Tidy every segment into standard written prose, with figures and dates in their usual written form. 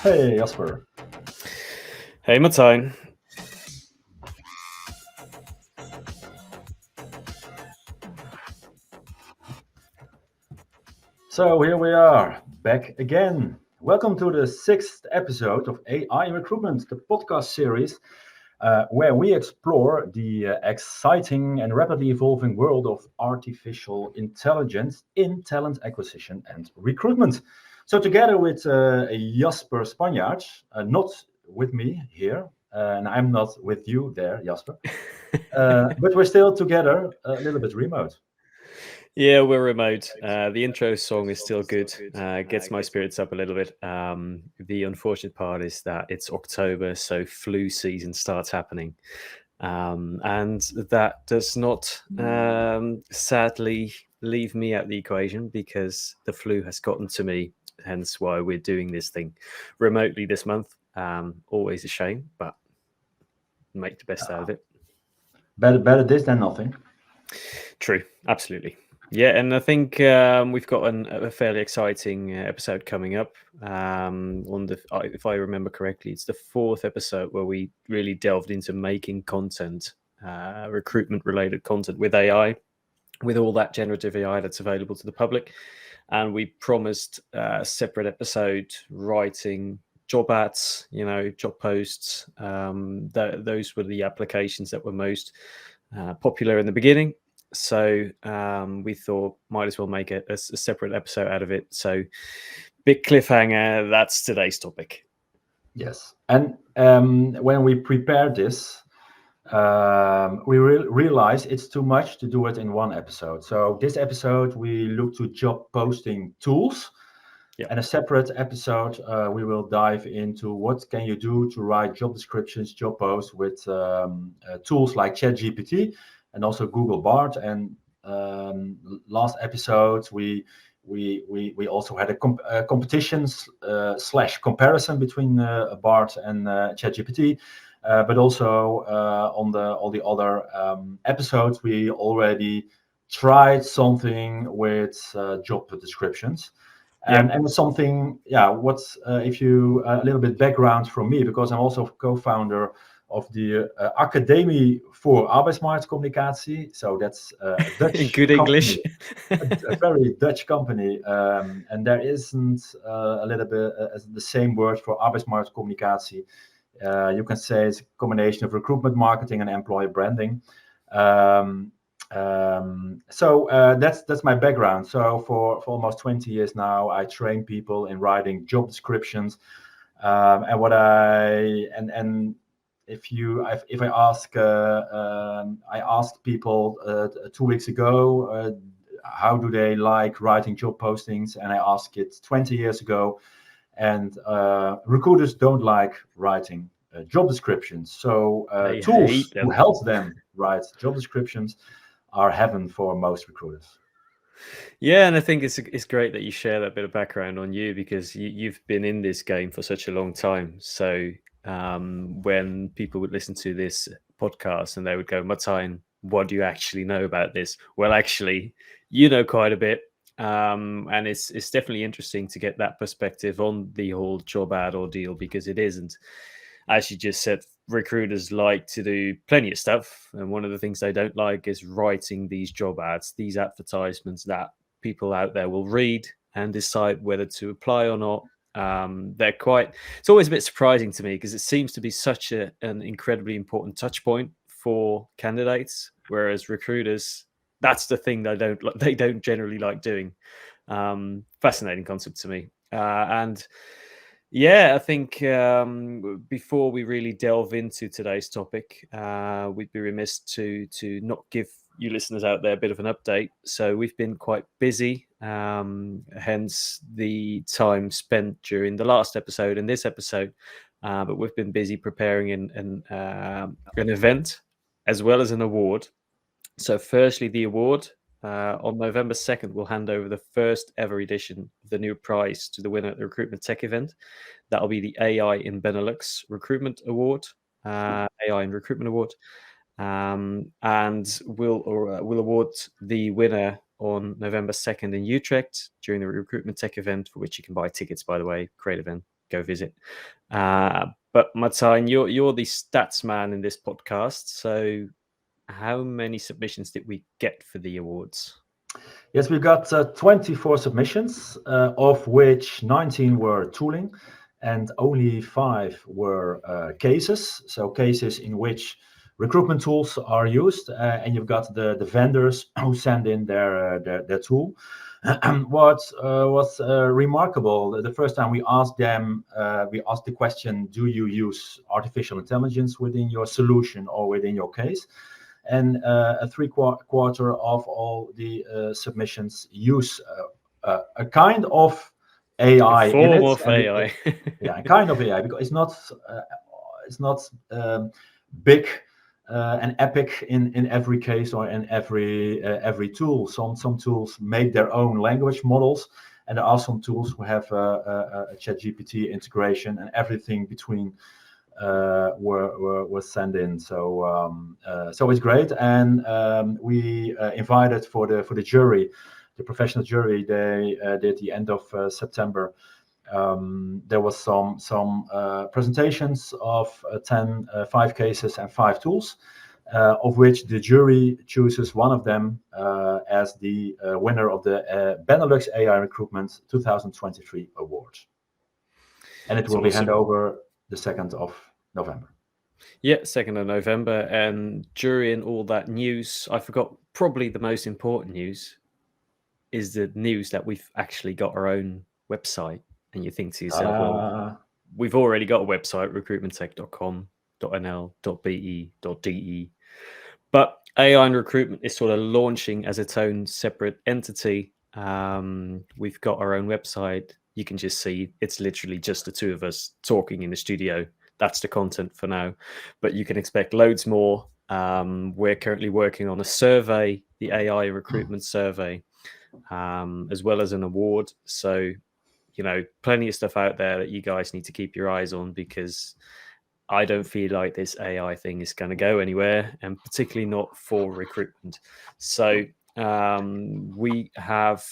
Hey Jasper. Hey Martijn. So here we are, back again. Welcome to the sixth episode of AI in Recruitment, the podcast series where we explore the exciting and rapidly evolving world of artificial intelligence in talent acquisition and recruitment. So together with Jasper Spanjaart, not with me here, and I'm not with you there, Jasper, but we're still together a little bit remote. Yeah, we're remote. The intro song is still good. Gets my spirits up a little bit. The unfortunate part is that it's October, so flu season starts happening. And that does not sadly leave me out the equation because the flu has gotten to me, hence why we're doing this thing remotely this month. Always a shame, but make the best out of it. Better this than nothing. True, absolutely. Yeah, and I think we've got a fairly exciting episode coming up. If I remember correctly, it's the fourth episode where we really delved into making content, recruitment-related content with AI, with all that generative AI that's available to the public. And we promised a separate episode writing job ads, job posts. Those were the applications that were most popular in the beginning. So we thought might as well make a separate episode out of it. So big cliffhanger, that's today's topic. Yes. And when we prepared this, we realized it's too much to do it in one episode. So this episode, we look to job posting tools. Yeah. And a separate episode, we will dive into what can you do to write job descriptions, job posts with tools like ChatGPT and also Google Bard. And last episode, we also had a competition slash comparison between Bard and ChatGPT. But also on all the other episodes, we already tried something with job descriptions. And it's something, what's if you a little bit background from me, because I'm also co-founder of the Academie voor Arbeidsmarktcommunicatie. So that's a Dutch In good English. company, a very Dutch company. And there isn't a little bit the same word for Arbeidsmarktcommunicatie. You can say it's a combination of recruitment marketing and employer branding. That's my background. So for almost 20 years now, I train people in writing job descriptions. And what if I asked people 2 weeks ago, how do they like writing job postings, and I asked it 20 years ago, and recruiters don't like writing job descriptions. So They tools hate them. to help them write job descriptions are heaven for most recruiters. Yeah, and I think it's great that you share that bit of background on you because you've been in this game for such a long time. So when people would listen to this podcast and they would go, Martijn, what do you actually know about this? Well, actually, you know quite a bit. And it's definitely interesting to get that perspective on the whole job ad ordeal because it isn't, as you just said, recruiters like to do plenty of stuff. And one of the things they don't like is writing these job ads, these advertisements that people out there will read and decide whether to apply or not. It's always a bit surprising to me because it seems to be such an incredibly important touch point for candidates, whereas recruiters, that's the thing they don't generally like doing. Fascinating concept to me. And yeah, I think before we really delve into today's topic, we'd be remiss to not give you listeners out there a bit of an update. So we've been quite busy, hence the time spent during the last episode and this episode. But we've been busy preparing an event as well as an award. So firstly, the award. On November 2nd, we'll hand over the first ever edition of the new prize to the winner at the Recruitment Tech event. That'll be the AI in Benelux Recruitment Award, AI in Recruitment Award. And we'll award the winner on November 2nd in Utrecht during the Recruitment Tech event, for which you can buy tickets, by the way. Great event. go visit. But Martijn, you're the stats man in this podcast. So how many submissions did we get for the awards? Yes, we got 24 submissions, of which 19 were tooling and only 5 were cases. So cases in which recruitment tools are used, and you've got the vendors who send in their tool. What was remarkable, the first time we asked them, we asked the question, do you use artificial intelligence within your solution or within your case? And a three-quarter of all the submissions use a kind of AI A form in it. of AI. Yeah, a kind of AI, because it's not big and epic in every case or in every tool. Some tools make their own language models, and there are some tools who have a ChatGPT integration, and everything between were sent in. So it's great, and we invited for the jury, the professional jury. They did the end of September. There was some presentations of 5 cases and 5 tools, of which the jury chooses one of them as the winner of the Benelux AI Recruitment 2023 award. And it will be handed over the 2nd of November. Yeah, 2nd of November. And during all that news, I forgot probably the most important news is the news that we've actually got our own website. And you think to yourself, well, we've already got a website, recruitmenttech.com.nl.be.de. But AI and recruitment is sort of launching as its own separate entity. We've got our own website. You can just see it's literally just the 2 of us talking in the studio. That's the content for now, but you can expect loads more. We're currently working on a survey, the AI recruitment survey, as well as an award. So, plenty of stuff out there that you guys need to keep your eyes on, because I don't feel like this AI thing is going to go anywhere, and particularly not for recruitment. So we have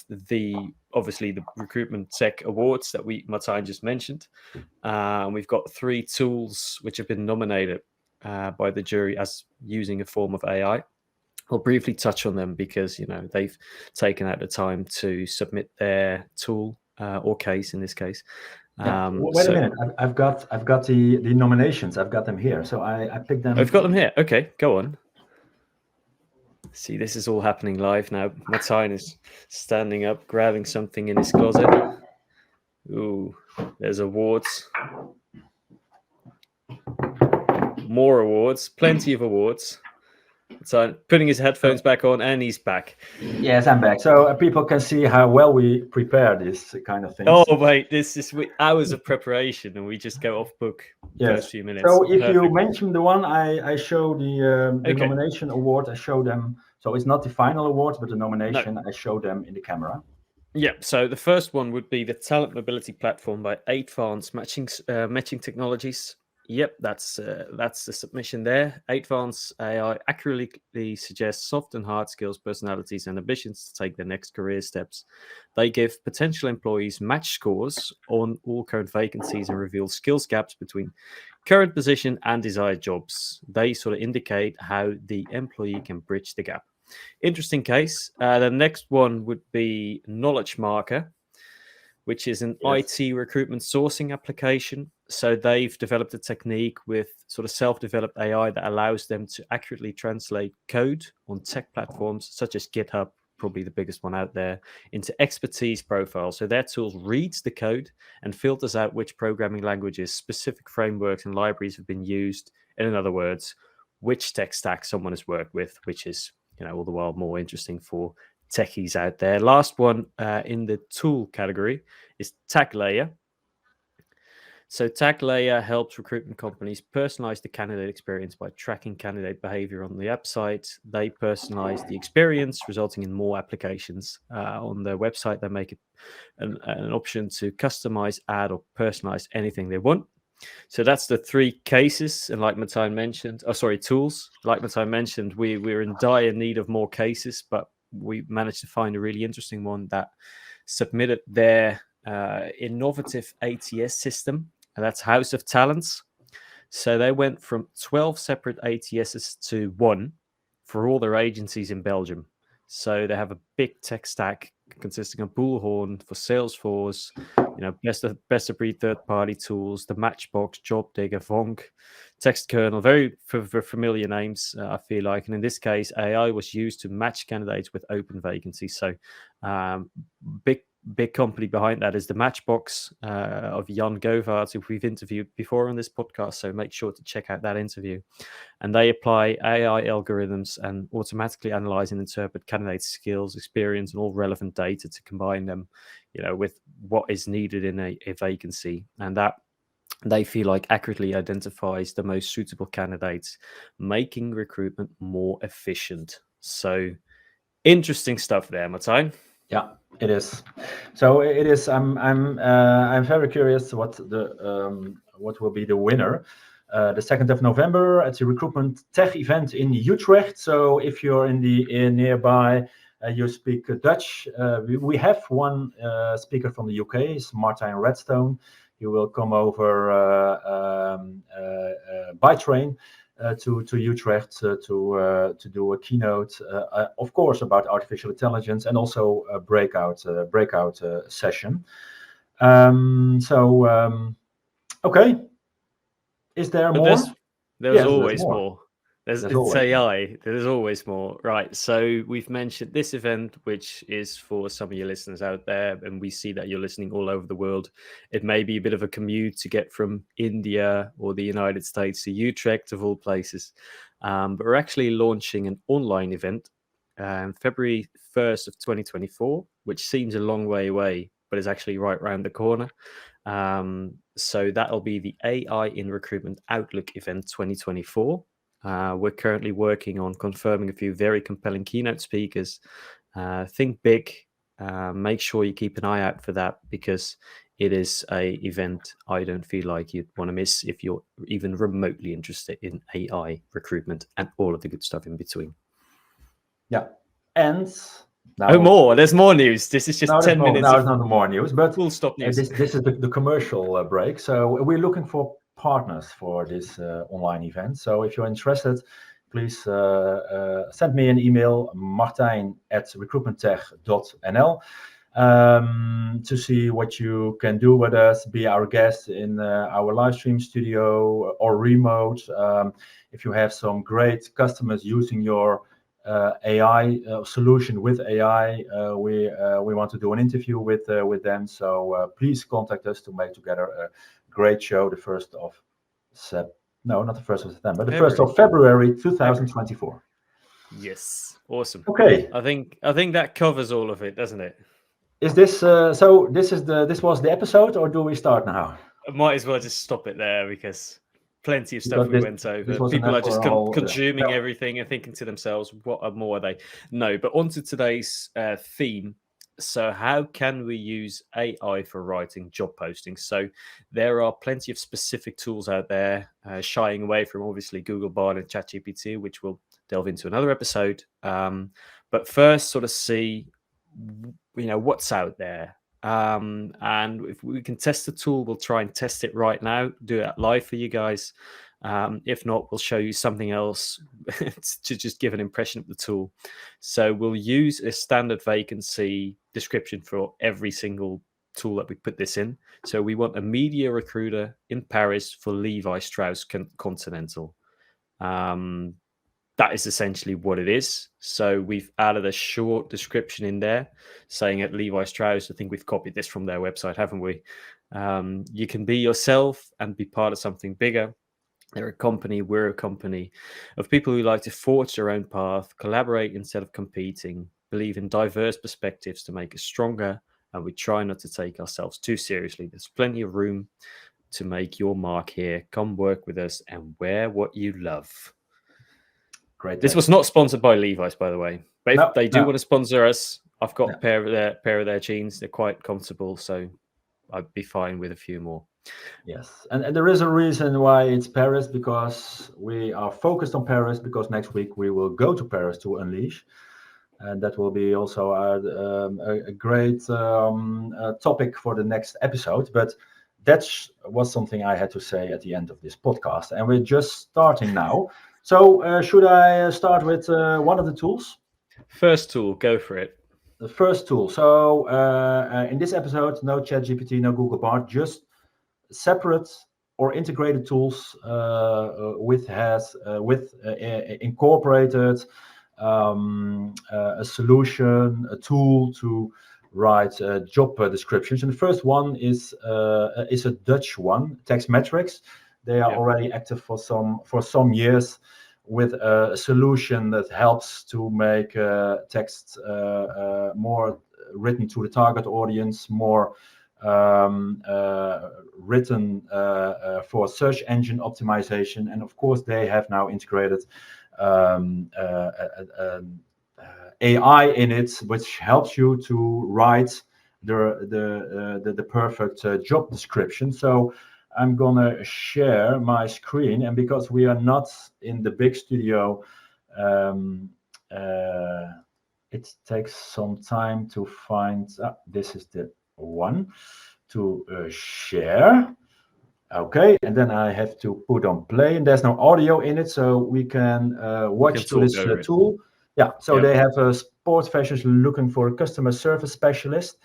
obviously the Recruitment Tech Awards that Martijn just mentioned. We've got 3 tools which have been nominated by the jury as using a form of AI. I'll briefly touch on them because they've taken out the time to submit their tool or case in this case. Wait a minute. I've got the nominations. I've got them here. So I picked them. I've got them here. Okay, go on. See, this is all happening live now. Martijn is standing up, grabbing something in his closet. Ooh, there's awards. More awards. Plenty of awards. So putting his headphones back on, and he's back. Yes, I'm back. So people can see how well we prepare this kind of thing. Oh, wait, this is hours of preparation, and we just go off book first few minutes. So if you mention the one, I show the nomination award. I show them. So it's not the final award, but the nomination. No. I show them in the camera. Yeah. So the first one would be the Talent Mobility Platform by Advanced Matching Technologies. Yep, that's the submission there. Advanced AI accurately suggests soft and hard skills, personalities, and ambitions to take their next career steps. They give potential employees match scores on all current vacancies and reveal skills gaps between current position and desired jobs. They sort of indicate how the employee can bridge the gap. Interesting case. The next one would be Knowledge Marker, which is an IT recruitment sourcing application. So they've developed a technique with sort of self-developed AI that allows them to accurately translate code on tech platforms such as GitHub, probably the biggest one out there, into expertise profiles. So their tool reads the code and filters out which programming languages, specific frameworks and libraries have been used. And in other words, which tech stack someone has worked with, which is, all the while more interesting for techies out there. Last one in the tool category is Tag Layer. So Tag Layer helps recruitment companies personalize the candidate experience by tracking candidate behavior on the website. They personalize the experience, resulting in more applications on their website. They make it an option to customize, add, or personalize anything they want. So that's the 3 cases. And like Martijn mentioned, tools. Like Martijn mentioned, we're in dire need of more cases, but we managed to find a really interesting one that submitted their innovative ATS system, and that's House of Talents. So they went from 12 separate ATSs to one for all their agencies in Belgium. So they have a big tech stack consisting of Bullhorn for Salesforce, best of breed third-party tools, the Matchbox, JobDigger, Vonk, Text Kernel, very familiar names, I feel like. And in this case, AI was used to match candidates with open vacancies. So big company behind that is the Matchbox of Jan Govaerts, who we've interviewed before on this podcast. So make sure to check out that interview. And they apply AI algorithms and automatically analyze and interpret candidates' skills, experience, and all relevant data to combine them, with what is needed in a vacancy. And that they feel like accurately identifies the most suitable candidates, making recruitment more efficient. So interesting stuff there, Martijn. Yeah, it is. So it is. I'm very curious what will be the winner. The 2nd of November at the Recruitment Tech event in Utrecht. So if you're in nearby, you speak Dutch. We have one speaker from the UK. It's Martijn Redstone. He will come over by train to Utrecht to do a keynote, of course, about artificial intelligence, and also a breakout session. Okay. Is there more? There's always more. It's AI. There's always more. Right. So we've mentioned this event, which is for some of your listeners out there, and we see that you're listening all over the world. It may be a bit of a commute to get from India or the United States to Utrecht, of all places. But we're actually launching an online event February 1st of 2024, which seems a long way away, but is actually right around the corner. So that'll be the AI in Recruitment Outlook event 2024. We're currently working on confirming a few very compelling keynote speakers. Think big. Make sure you keep an eye out for that, because it is an event I don't feel like you'd want to miss if you're even remotely interested in AI recruitment and all of the good stuff in between. Yeah. And now, there's more news. This is just 10 minutes. Now it's not more news, but full stop news. This is the commercial break. So we're looking for partners for this online event. So if you're interested, please send me an email, martijn@recruitmenttech.nl, to see what you can do with us, be our guest in our live stream studio or remote. If you have some great customers using your AI solution with AI, we want to do an interview with them. So please contact us to make together a great show. The 1st of not the 1st of September, the 1st of February 2024. Yes, awesome. Okay, I think that covers all of it, doesn't it? Is this so? This was the episode, or do we start now? I might as well just stop it there, because plenty of stuff we went over. People are just consuming everything and thinking to themselves, what more are they? No, but on to today's theme. So how can we use AI for writing job postings? So there are plenty of specific tools out there, shying away from obviously Google Bard and ChatGPT, which we'll delve into another episode. But first, sort of see, what's out there. And if we can test the tool, we'll try and test it right now, do it live for you guys. If not, we'll show you something else to just give an impression of the tool. So we'll use a standard vacancy description for every single tool that we put this in. So we want a media recruiter in Paris for Levi Strauss Continental. That is essentially what it is. So we've added a short description in there saying at Levi Strauss. I think we've copied this from their website, haven't we? You can be yourself and be part of something bigger. They're a company, we're a company of people who like to forge their own path, collaborate instead of competing, believe in diverse perspectives to make us stronger, and we try not to take ourselves too seriously. There's plenty of room to make your mark here. Come work with us and wear what you love. Great. This was not sponsored by Levi's, by the way. But if they do want to sponsor us, I've got a pair of their jeans. They're quite comfortable, so I'd be fine with a few more. Yes, and there is a reason why it's Paris, because we are focused on Paris, because next week we will go to Paris to Unleash. and that will be also a great topic for the next episode. But that was something I had to say at the end of this podcast, and we're just starting now. So should I start with one of the tools? First tool, go for it. The first tool. So in this episode, no ChatGPT, no Google Bard, just separate or integrated tools with incorporated a solution, a tool to write job descriptions. And the first one is a Dutch one, Textmetrics. They are already active for some years with a solution that helps to make text more written to the target audience, more written for search engine optimization. And of course, they have now integrated AI in it, which helps you to write the perfect job description. So I'm gonna share my screen, and because we are not in the big studio, it takes some time to find. This is the one to share. Okay, and then I have to put on play, and there's no audio in it, so we can watch to this tool. Yeah, so they have a sports specialist looking for a customer service specialist.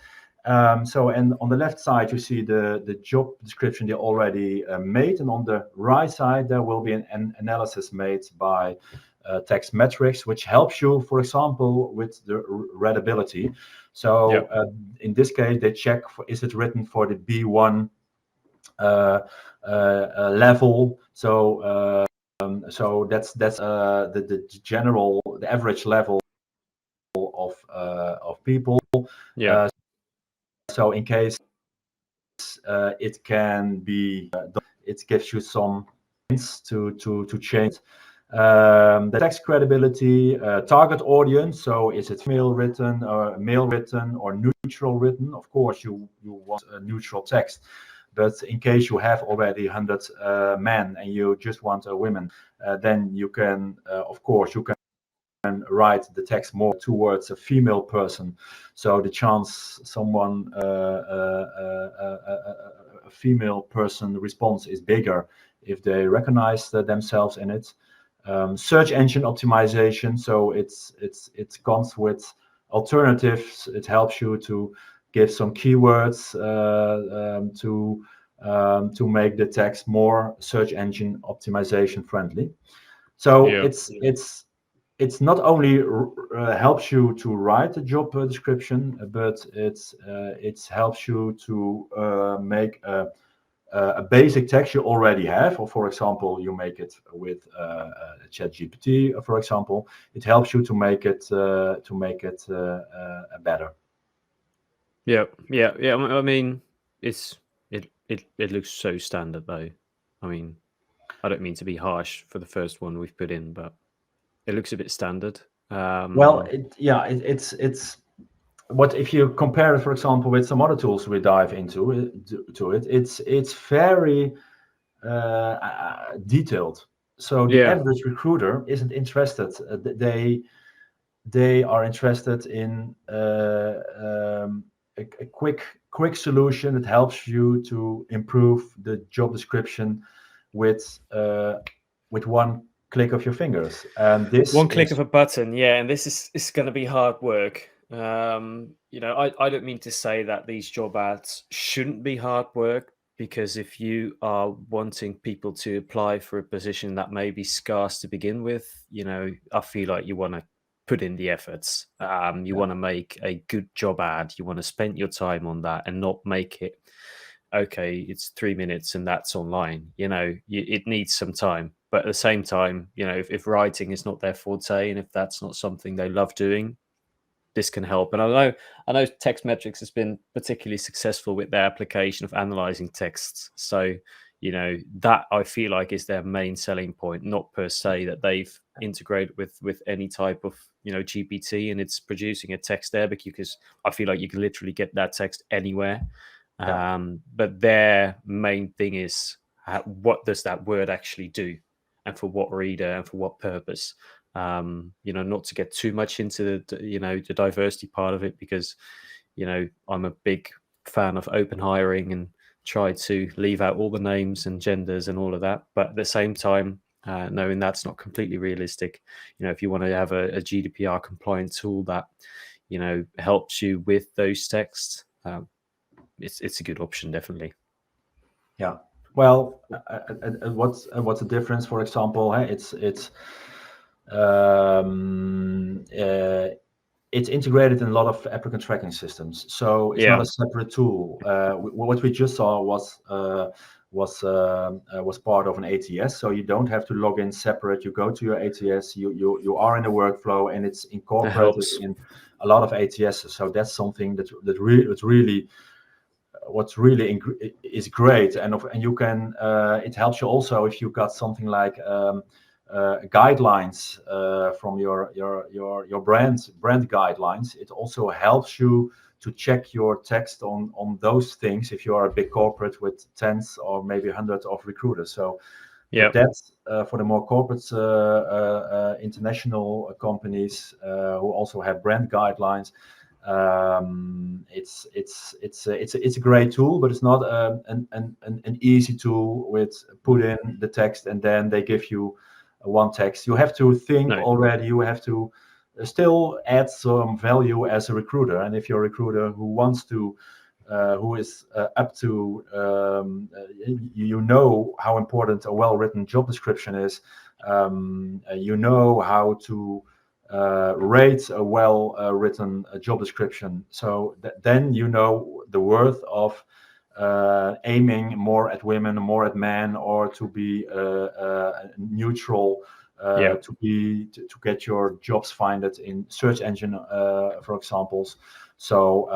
And on the left side, you see the job description they already made, and on the right side, there will be an analysis made by Textmetrics, which helps you, for example, with the readability. So in this case, they check is it written for the B1 level. So that's the general, the average level of people. So in case it can be, it gives you some hints to change. The text credibility, target audience. So is it female written or male written or neutral written? Of course, you want a neutral text. But in case you have already 100 men and you just want a women, then you can, of course, you can write the text more towards a female person. So the chance someone, a female person response is bigger if they recognize themselves in it. Search engine optimization. So it comes with alternatives. It helps you to give some keywords to make the text more search engine optimization friendly. So it's not only helps you to write a job description, but it helps you to make a basic text you already have, or for example, you make it with ChatGPT, for example. It helps you to make it better. Yeah. I mean, it looks so standard though. I mean, I don't mean to be harsh for the first one we've put in, but it looks a bit standard. Well, it's what if you compare it, for example, with some other tools we dive into it's very detailed. So the average recruiter isn't interested. They are interested in a quick solution that helps you to improve the job description with one click of your fingers. And this one click of a button, and this is going to be hard work. I don't mean to say that these job ads shouldn't be hard work, because if you are wanting people to apply for a position that may be scarce to begin with, I feel like you want to put in the efforts. You want to make a good job ad. You want to spend your time on that and not make it, okay, it's 3 minutes and that's online. It needs some time. But at the same time, if writing is not their forte and if that's not something they love doing, this can help. And I know Textmetrics has been particularly successful with their application of analyzing texts. So, that I feel like is their main selling point, not per se that they've integrated with any type of, GPT and it's producing a text there, because I feel like you can literally get that text anywhere. But their main thing is what does that word actually do, and for what reader and for what purpose. Not to get too much into the diversity part of it, because I'm a big fan of open hiring and try to leave out all the names and genders and all of that, but at the same time, knowing that's not completely realistic. If you want to have a GDPR compliant tool that helps you with those texts, it's a good option, definitely. Yeah. Well, what's the difference? For example, it's integrated in a lot of applicant tracking systems, so it's not a separate tool. What we just saw was part of an ATS, so you don't have to log in separate. You go to your ATS, you are in the workflow, and it's incorporated in a lot of ATS. So that's something that really what's really is great, and you can it helps you also if you got something like guidelines from your brand guidelines. It also helps you to check your text on those things if you are a big corporate with tens or maybe hundreds of recruiters. So that's for the more corporate international companies who also have brand guidelines. It's a great tool, but it's not an easy tool with put in the text and then they give you one text. You have to think already. You have to still add some value as a recruiter, and if you're a recruiter who wants to who is up to how important a well-written job description is. How to rate a well-written job description. So then the worth of aiming more at women, more at men, or to be neutral, to get your jobs finded in search engine, for examples. So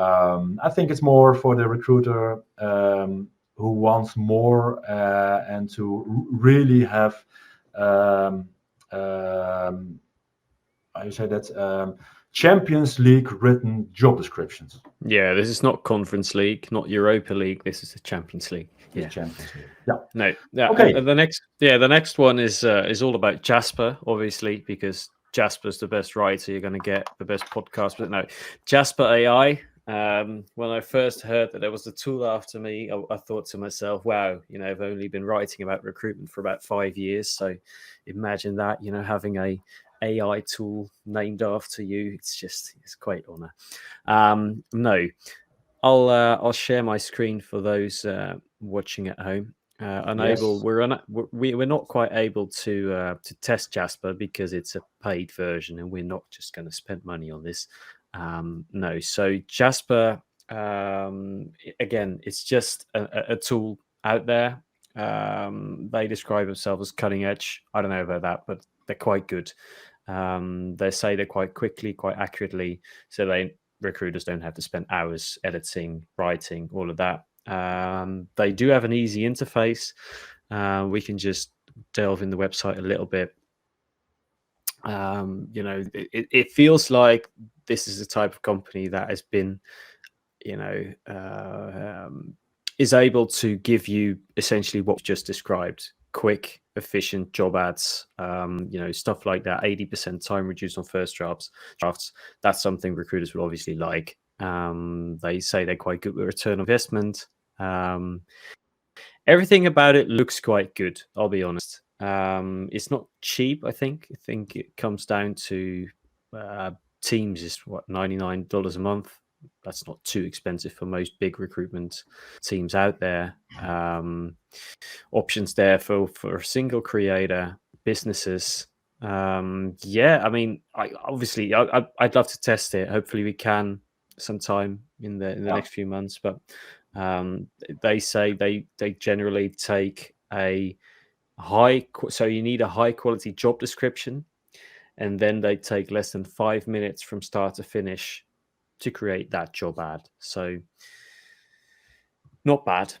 I think it's more for the recruiter who wants more and to really have I say that Champions League written job descriptions. Yeah, this is not Conference League, not Europa League. This is the Champions League. Yeah, Champions League. Yeah. No. Yeah. Okay. The next one is all about Jasper, obviously, because Jasper's the best writer. You're going to get the best podcast. But no, Jasper AI. When I first heard that there was a tool after me, I thought to myself, wow, I've only been writing about recruitment for about 5 years. So imagine that, having a AI tool named after you. It's quite honor. No, I'll share my screen for those watching at home. We're not quite able to test Jasper because it's a paid version, and we're not just going to spend money on this. No, so Jasper, again, it's just a tool out there. They describe themselves as cutting edge. I don't know about that, but they're quite good. They say they're quite quickly, quite accurately, so recruiters don't have to spend hours editing, writing, all of that. They do have an easy interface. We can just delve in the website a little bit. It feels like this is the type of company that has been, is able to give you essentially what we've just described: quick, efficient job ads, stuff like that. 80% time reduced on first drafts. That's something recruiters will obviously like. They say they're quite good with return on investment. Everything about it looks quite good, I'll be honest. It's not cheap, I think. I think it comes down to Teams is $99 a month. That's not too expensive for most big recruitment teams out there. Options there for a single creator, businesses. I mean, I'd love to test it. Hopefully we can sometime in the next few months, but they say they generally take so you need a high quality job description, and then they take less than 5 minutes from start to finish to create that job ad. So not bad.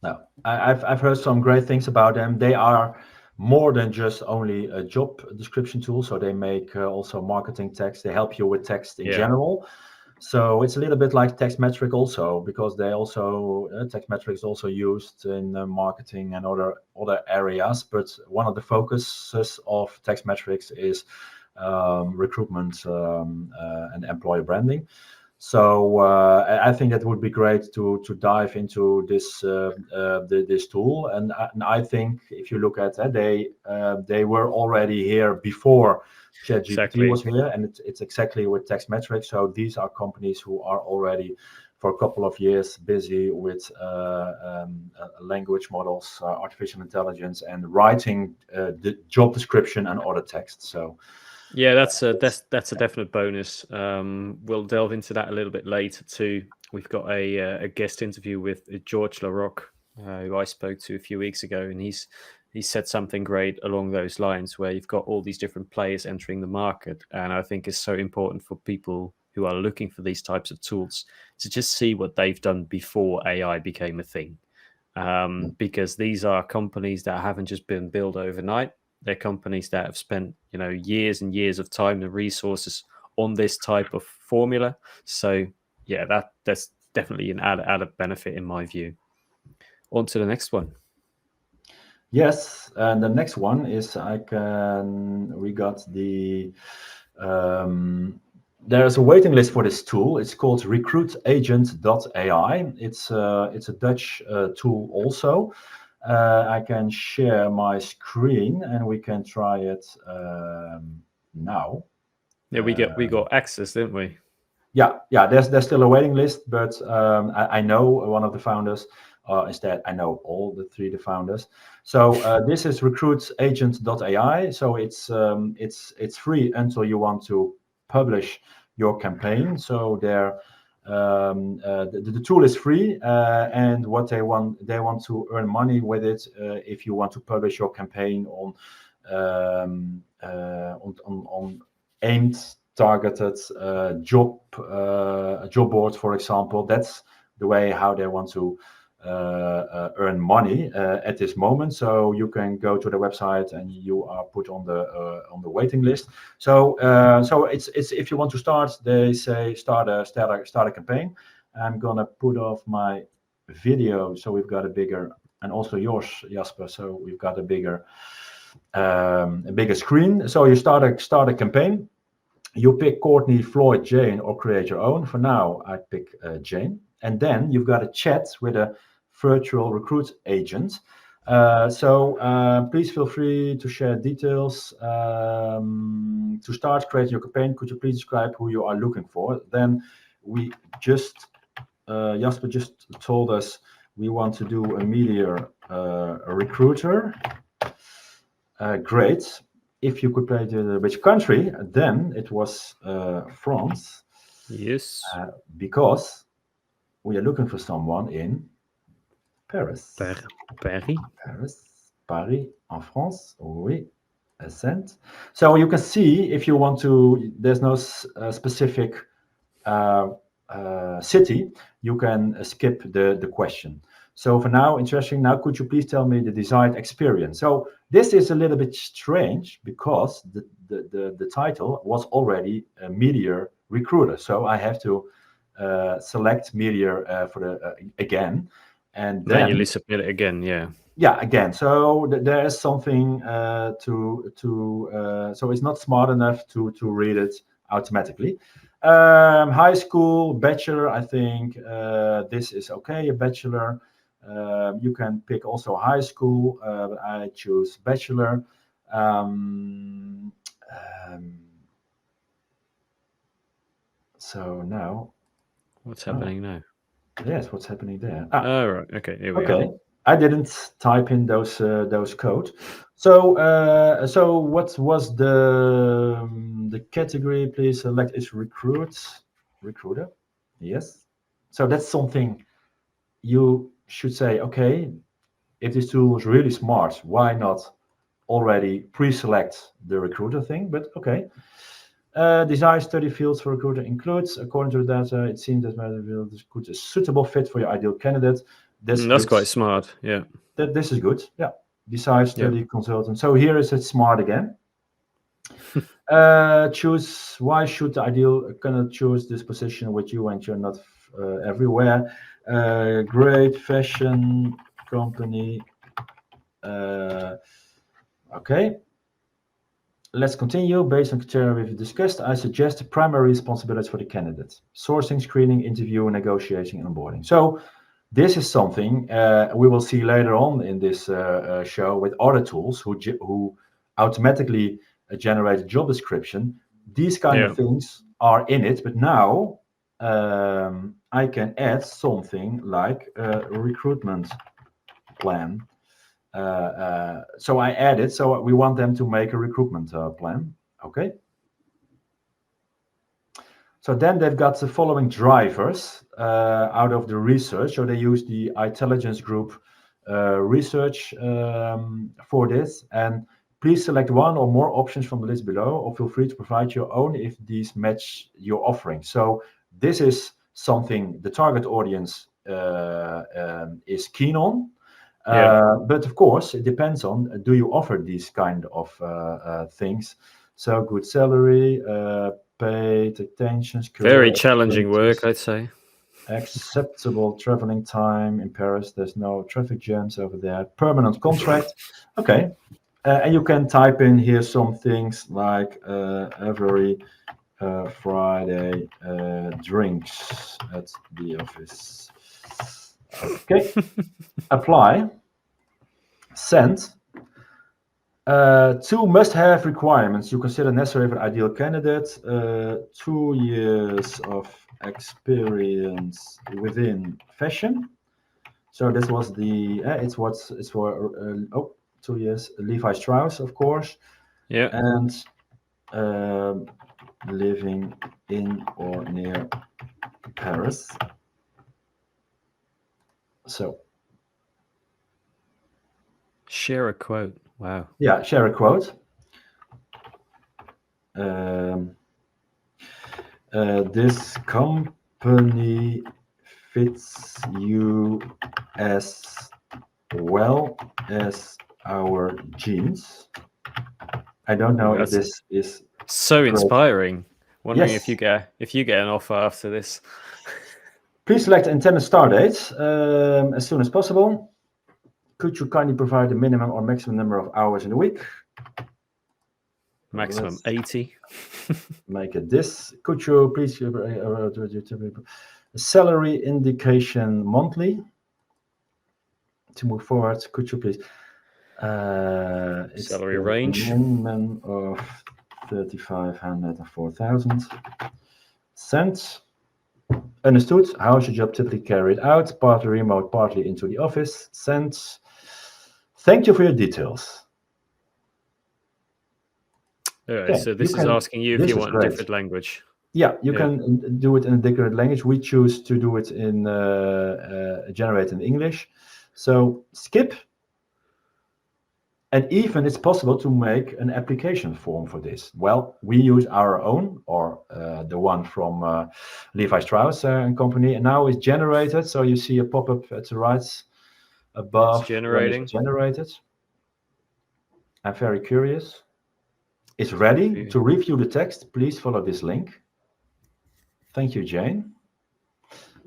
No, I've heard some great things about them. They are more than just only a job description tool. So they make also marketing text. They help you with text in general. So it's a little bit like Textmetric also, because they also Textmetric is also used in marketing and other areas. But one of the focuses of Textmetrics is recruitment and employer branding. So I think that would be great to dive into this this tool. And I think if you look at they were already here before ChatGPT was here, and it's exactly with Textmetrics. So these are companies who are already for a couple of years busy with language models, artificial intelligence, and writing the job description and other text. So. Yeah, that's a definite bonus. We'll delve into that a little bit later too. We've got a guest interview with George Larocque, who I spoke to a few weeks ago, and he said something great along those lines, where you've got all these different players entering the market, and I think it's so important for people who are looking for these types of tools to just see what they've done before AI became a thing, because these are companies that haven't just been built overnight. They're companies that have spent, years and years of time and resources on this type of formula. So yeah, that's definitely an added benefit in my view. On to the next one. Yes, and the next one is we got the there's a waiting list for this tool. It's called recruitagent.ai. It's a Dutch tool also. I can share my screen and we can try it now. Yeah, we got access, didn't we? Yeah. There's still a waiting list, but I know one of the founders. Instead, I know all the founders. So this is recruitagent.ai. So it's free until you want to publish your campaign. So the tool is free, and what they want to earn money with it if you want to publish your campaign on aimed targeted job boards, for example. That's the way how they want to earn money at this moment. So you can go to the website and you are put on the waiting list. So it's if you want to start, they say start a campaign. I'm gonna put off my video so we've got a bigger, and also yours, Jasper. So we've got a bigger screen. So you start a campaign. You pick Courtney, Floyd, Jane, or create your own. For now, I pick Jane. And then you've got a chat with a virtual recruit agent. So please feel free to share details. To start creating your campaign, could you please describe who you are looking for? Then we Jasper just told us we want to do a media recruiter. Great. If you could play which country, then it was France. Yes. Because we are looking for someone in Paris. Paris, en France. Oui, accent. So you can see if you want to, there's no specific city, you can skip the question. So for now, interesting. Now, could you please tell me the desired experience? So this is a little bit strange because the title was already a media recruiter. So I have to select media for the again, and then you submit it again. Yeah, again. So there is something so it's not smart enough to read it automatically. High school, bachelor. I think this is okay. A bachelor. You can pick also high school, but I choose bachelor. So now, what's happening now? Yes, what's happening there? Oh, right. Okay, here we are. I didn't type in those code. So so what was the category? Please select is recruiter. Yes. So that's something you should say. Okay, if this tool is really smart, why not already pre-select the recruiter thing? But okay. Desired study fields for recruiter includes, according to the data, it seems that this could a suitable fit for your ideal candidate. That's quite smart. Yeah. This is good. Yeah. Desired study consultant. So here is it smart again. Choose why should the ideal candidate choose this position with you and you're not everywhere. Great fashion company. Okay. Let's continue. Based on criteria we've discussed, I suggest the primary responsibilities for the candidate: sourcing, screening, interview, negotiating, and onboarding. So this is something we will see later on in this show with other tools who automatically generate a job description. These kind of things are in it, but now I can add something like a recruitment plan. So I added, so we want them to make a recruitment plan. Okay. So then they've got the following drivers out of the research. So they use the intelligence group research for this. And please select one or more options from the list below, or feel free to provide your own if these match your offering. So this is something the target audience is keen on. But of course, it depends on, do you offer these kind of things? So good salary, paid attentions, very challenging work, I'd say. Acceptable traveling time in Paris. There's no traffic jams over there. Permanent contract. Okay. And you can type in here some things like every Friday drinks at the office. Okay. Apply. Send. 2 must-have requirements you consider necessary for an ideal candidate: 2 years of experience within fashion. So this was the it's for 2 years. Levi Strauss, of course. Yeah. And living in or near Paris. So share a quote. Wow. Yeah, share a quote. This company fits you as well as our jeans. I don't know if this is so great. Inspiring. Wondering Yes. if you get an offer after this. Please select intended start dates as soon as possible. Could you kindly provide the minimum or maximum number of hours in a week? Maximum 80. Make it this. Could you please salary indication monthly? To move forward, could you please salary range minimum of 3,500 or 4,000. Send. Understood. How is your job typically carried out? Partly remote, partly into the office. Send. Thank you for your details. All right, so this is asking you if you want a different language. Yeah, you can do it in a different language. We choose to do it in generate in English. So skip. And even it's possible to make an application form for this. Well, we use our own, or the one from Levi Strauss and Company, and now it's generated. So you see a pop-up at the right above. It's generating. It's generated. I'm very curious. It's ready to review the text. Please follow this link. Thank you, Jane.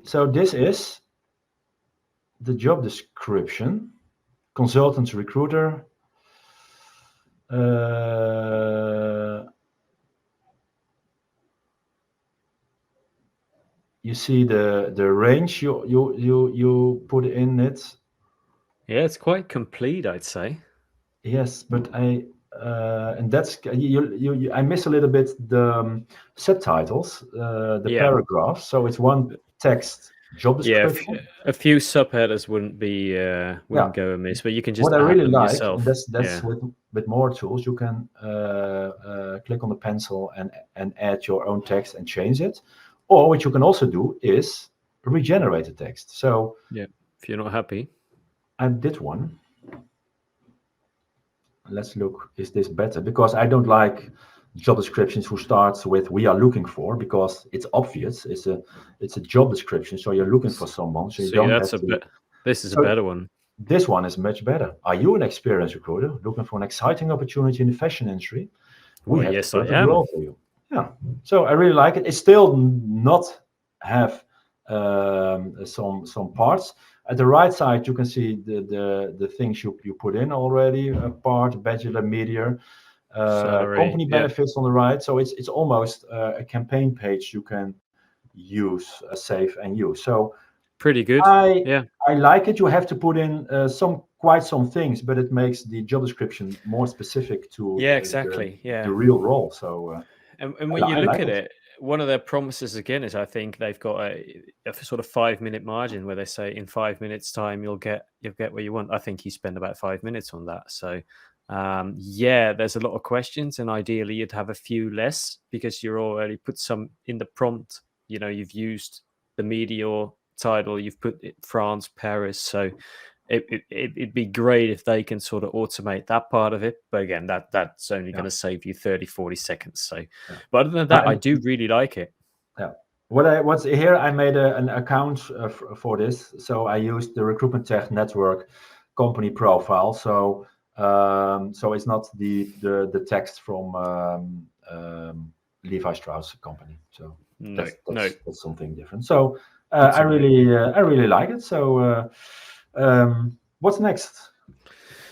So this is the job description. Consultant, recruiter. You see the range you put in it. Yeah, it's quite complete, I'd say. Yes, but and that's I miss a little bit the subtitles, the paragraphs. So it's one text job description. Yeah, a few subheaders wouldn't go amiss, but you can just what I really like, yourself. And that's with more tools, you can click on the pencil and add your own text and change it. Or what you can also do is regenerate the text. So yeah, if you're not happy, I did one. Let's look, is this better? Because I don't like job descriptions who starts with "we are looking for," because it's obvious. It's a job description, so you're looking for someone. So you don't have to. This is a better one. This one is much better. Are you an experienced recruiter looking for an exciting opportunity in the fashion industry? we Well, have the yes, I perfect am. role for you. Yeah. So I really like it. It still not have some parts. At the right side, you can see the things you put in already. A part, bachelor, media, Salary. company Yeah. benefits on the right. So it's almost a campaign page you can use, save and use. So Pretty good. I Yeah. I like it. You have to put in quite some things, but it makes the job description more specific to Yeah, exactly. the Yeah. real role. So And when you I look like at it. it, one of their promises again is I think they've got a sort of 5 minute margin where they say in 5 minutes time you'll get what you want. I think you spend about 5 minutes on that. So yeah, there's a lot of questions, and ideally you'd have a few less because you're already put some in the prompt. You know, you've used the media title, you've put France, Paris. So it'd be great if they can sort of automate that part of it. But again, that's only going to save you 30, 40 seconds. So, but other than that, I do really like it. Yeah. What's here? I made an account for this, so I used the Recruitment Tech Network company profile. So so it's not the text from Levi Strauss company. So No. that's something different. So Good I to know. really like it. So what's next?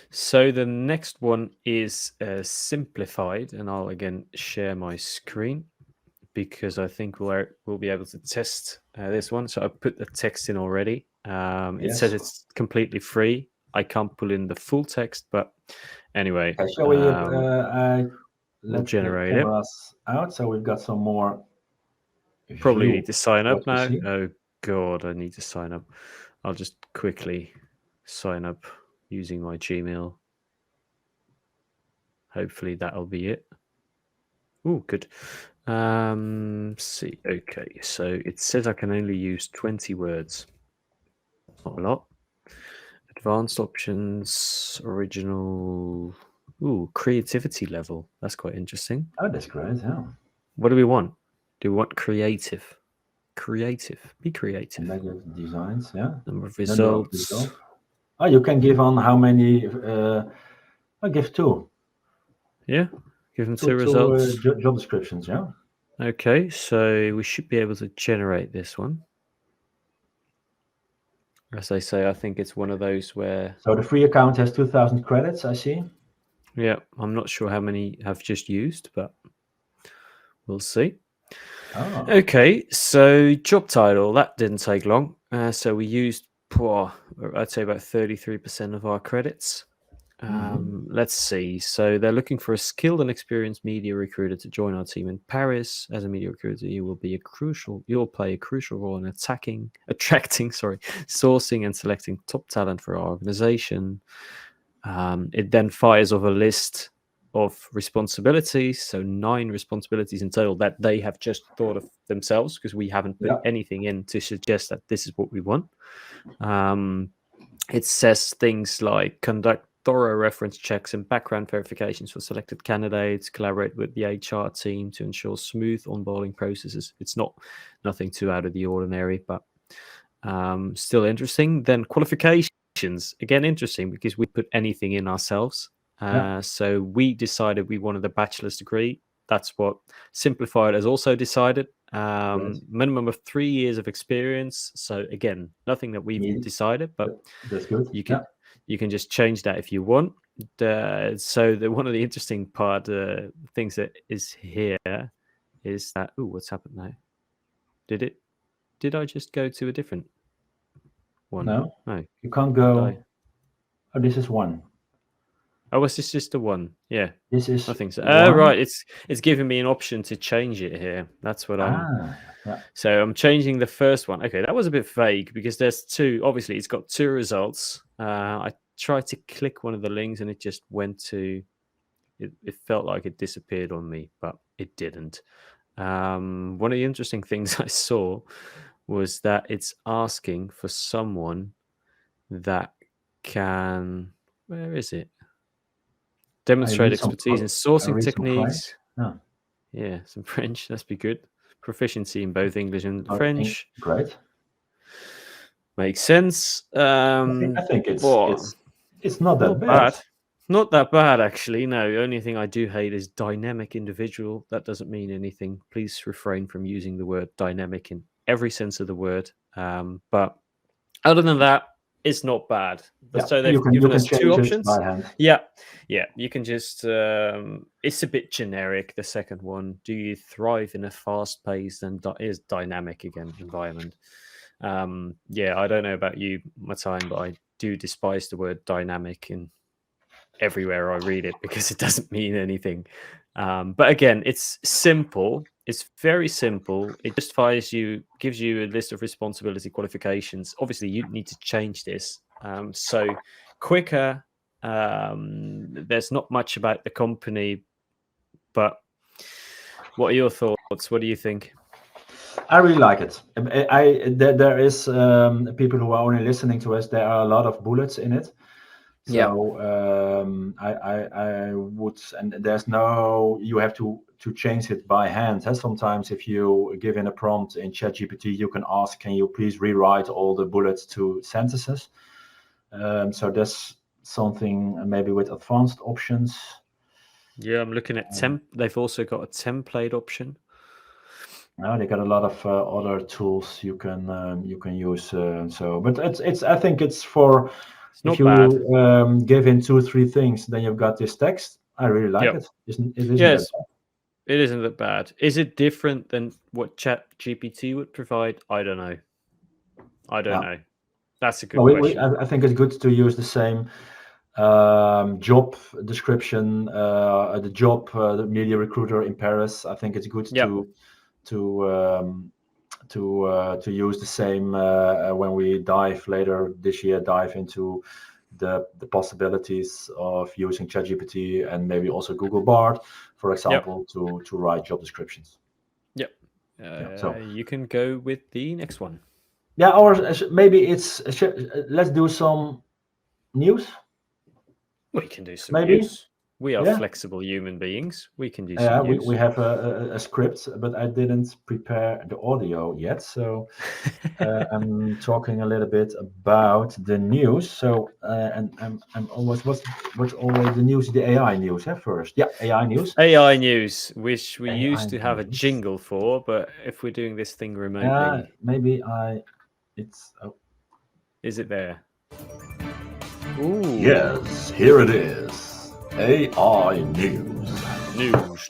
So the next one is simplified, and I'll again share my screen because I think we'll be able to test this one. So I put the text in already. It says Yes. it's completely free. I can't pull in the full text, but anyway, Okay, shall we? we'll Let the generate it. cameras out. So we've got some more. Probably View need to sign what up we now. see. Oh God, I need to sign up. I'll just quickly sign up using my Gmail. Hopefully that'll be it. Oh, good. See. Okay, so it says I can only use 20 words. Not a lot. Advanced options, original. Ooh, creativity level. That's quite interesting. Oh, that's great. Yeah. What do we want? Do we want creative? Creative. Be creative. Negative designs. Yeah. Number of Number of results. results. Oh, you can give on how many. I give two. Yeah. Give them two Two results. job descriptions. Yeah. Okay, so we should be able to generate this one. As they say, I think it's one of those where. So the free account has 2,000 credits. I see. Yeah, I'm not sure how many I've just used, but we'll see. Oh. Okay, so job title, that didn't take long. So we used, I'd say about 33% of our credits. Let's see. So they're looking for a skilled and experienced media recruiter to join our team in Paris. As a media recruiter, you'll play a crucial role in attracting, sourcing and selecting top talent for our organization. It then fires off a list of responsibilities, so 9 responsibilities in total that they have just thought of themselves because we haven't put anything in to suggest that this is what we want. It says things like conduct thorough reference checks and background verifications for selected candidates, collaborate with the HR team to ensure smooth onboarding processes. It's nothing too out of the ordinary, but still interesting. Then qualifications, again, interesting because we put anything in ourselves. So we decided we wanted a bachelor's degree. That's what Simplified has also decided. Minimum of 3 years of experience. So again, nothing that we've decided, but that's good. You can just change that if you want. So one of the interesting things that is here is that what's happened now? Did I just go to a different one? No, no, you can't go. Oh, this is one. Oh, was this just the one? Yeah, this is. I think so. One. Right, it's giving me an option to change it here. That's what I'm. So I'm changing the first one. Okay, that was a bit vague because there's 2. Obviously, it's got 2 results. I tried to click one of the links and it just went to. It felt like it disappeared on me, but it didn't. One of the interesting things I saw was that it's asking for someone that can. Where is it? Demonstrate expertise in sourcing techniques. Yeah, some French. That's be good. Proficiency in both English and French. Great. Makes sense. I think it's not that bad. Not that bad, actually. No, the only thing I do hate is dynamic individual. That doesn't mean anything. Please refrain from using the word dynamic in every sense of the word. But other than that, it's not bad. Yeah, So you they've can given us two change it options. by hand. Yeah, yeah. You can just. It's a bit generic. The second one. Do you thrive in a fast-paced and is dynamic again environment? Yeah, I don't know about you, Martijn, but I do despise the word dynamic in everywhere I read it because it doesn't mean anything. But again, it's simple. It's very simple. It justifies you, gives you a list of responsibility qualifications. Obviously, you need to change this. So quicker. There's not much about the company, but what are your thoughts? What do you think? I really like it. There is people who are only listening to us. There are a lot of bullets in it. Yeah. So I would, and there's no, you have to change it by hand. Sometimes if you give in a prompt in ChatGPT, you can ask, can you please rewrite all the bullets to sentences? So that's something maybe with advanced options. Yeah, I'm looking at They've also got a template option. Now they got a lot of other tools you can use. But it's I think it's for It's if not you bad. give in 2-3 things, then you've got this text. I really like Yep. it. Isn't that Yes, it isn't that bad. Is it different than what Chat GPT would provide? I don't know. I don't bad? know. That's a No, good question. I think it's good to use the same job description, the job, the media recruiter in Paris. I think it's good Yep. to um, to use the same when we dive later this year, dive into the possibilities of using ChatGPT and maybe also Google Bard, for example, to write job descriptions. Yep. So You can go with the next one. yeah, or maybe let's do some news. We can do some Maybe news. We are yeah. flexible human beings. We can do some We news. have a script, but I didn't prepare the audio yet. So I'm talking a little bit about the news. So and I'm always what's always the news? The AI news. First, yeah, AI news. AI news, which we AI used to have a news. jingle for, but if we're doing this thing remotely, Maybe it's is it there? Ooh. yes, here it is. AI news.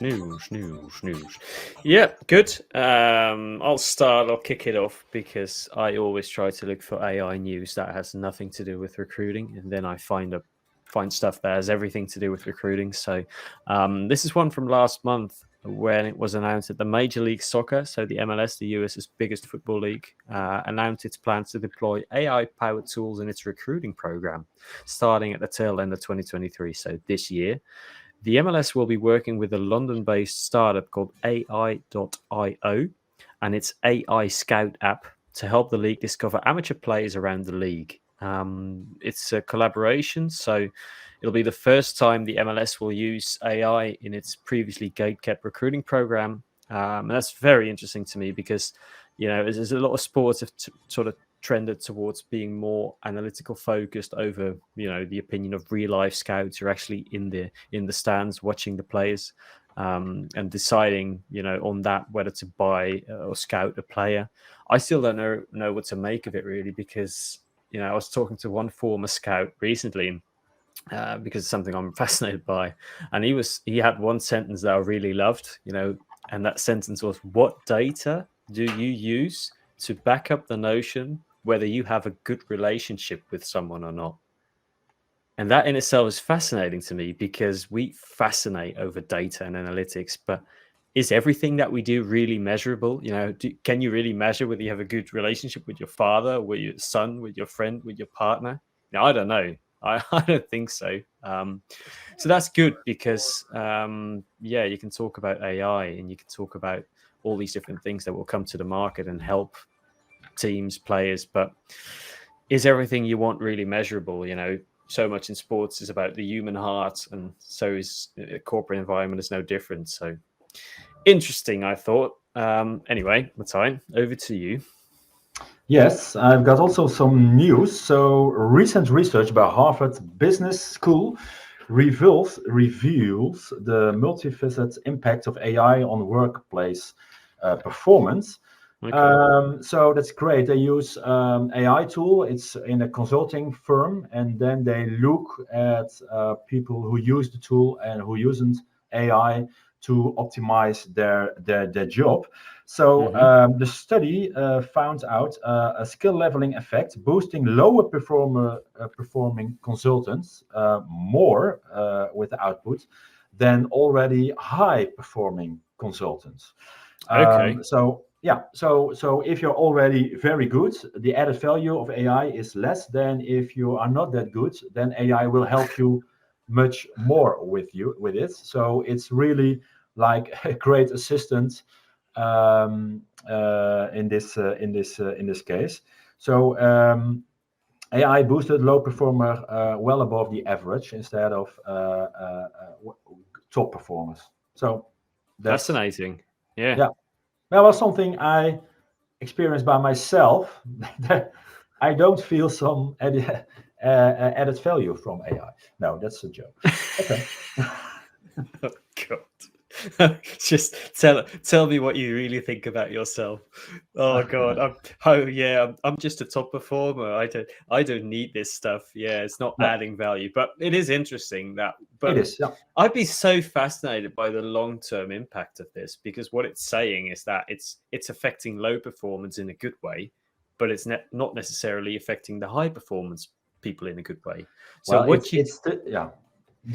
News. Yeah, good. I'll kick it off because I always try to look for AI news that has nothing to do with recruiting, and then I find stuff that has everything to do with recruiting. So this is one from last month when it was announced that the Major League Soccer, so the MLS, the US's biggest football league, announced its plans to deploy AI-powered tools in its recruiting program, starting at the tail end of 2023, so this year. The MLS will be working with a London-based startup called AI.io and its AI Scout app to help the league discover amateur players around the league. It's a collaboration, so it'll be the first time the MLS will use AI in its previously gate-kept recruiting program. And that's very interesting to me because, there's a lot of sports have sort of trended towards being more analytical focused over the opinion of real life scouts who are actually in the stands watching the players and deciding on that whether to buy or scout a player. I still don't know what to make of it really, because I was talking to one former scout recently because it's something I'm fascinated by, and he had one sentence that I really loved, and that sentence was, what data do you use to back up the notion whether you have a good relationship with someone or not? And that in itself is fascinating to me because we fascinate over data and analytics, but is everything that we do really measurable? Can you really measure whether you have a good relationship with your father, with your son, with your friend, with your partner? Now, I don't know. I don't think so. So that's good because, you can talk about AI and you can talk about all these different things that will come to the market and help teams, players. But is everything you want really measurable? So much in sports is about the human heart, and so is a corporate environment is no different. So interesting, I thought. Anyway, Martijn, over to you. Yes, I've got also some news. So recent research by Harvard Business School reveals the multifaceted impact of AI on workplace performance. Okay. So that's great. They use AI tool. It's in a consulting firm, and then they look at people who use the tool and who uses AI to optimize their job. So the study found out a skill leveling effect, boosting lower performing consultants more with output than already high performing consultants. Okay. So if you're already very good, the added value of AI is less than if you are not that good. Then AI will help you much more with it. So it's really like a great assistant in this case. So AI boosted low performer well above the average instead of top performers. So that's Fascinating. Yeah. yeah. That was something I experienced by myself. I don't feel some added value from AI. No, that's a joke. Okay. Oh God. Just tell me what you really think about yourself. Oh God. I'm just a top performer. I don't need this stuff. Yeah, it's not No, adding value. But it is interesting it but is. Yeah. I'd be so fascinated by the long-term impact of this, because what it's saying is that it's affecting low performance in a good way, but it's not necessarily affecting the high performance people in a good way. So Well, what you yeah.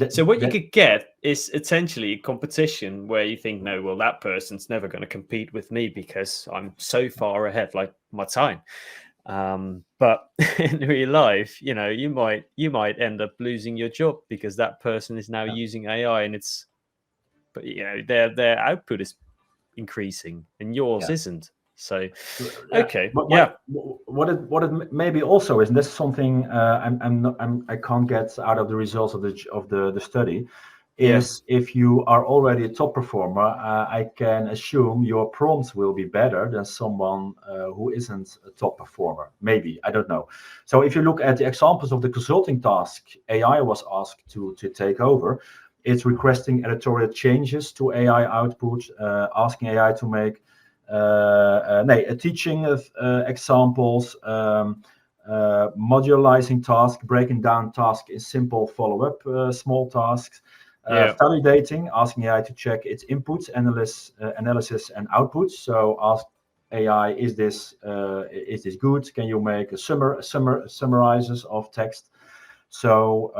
so what you That, could get is essentially a competition where you think, no, well, that person's never going to compete with me because I'm so far ahead, like Martijn. But in real life, you might end up losing your job because that person is now yeah. using AI, and but their output is increasing and yours Yeah. isn't. So, Yeah. okay, But yeah, what it maybe also is, and this is something I can't get out of the results of the study, yeah, is if you are already a top performer, I can assume your prompts will be better than someone who isn't a top performer. Maybe, I don't know. So if you look at the examples of the consulting task AI was asked to take over, it's requesting editorial changes to AI output, asking AI to make teaching examples, modularizing tasks, breaking down tasks in simple follow-up small tasks, yeah, validating, asking AI to check its inputs, analysis and outputs. So ask AI, is this good? Can you make a summarizes of text? So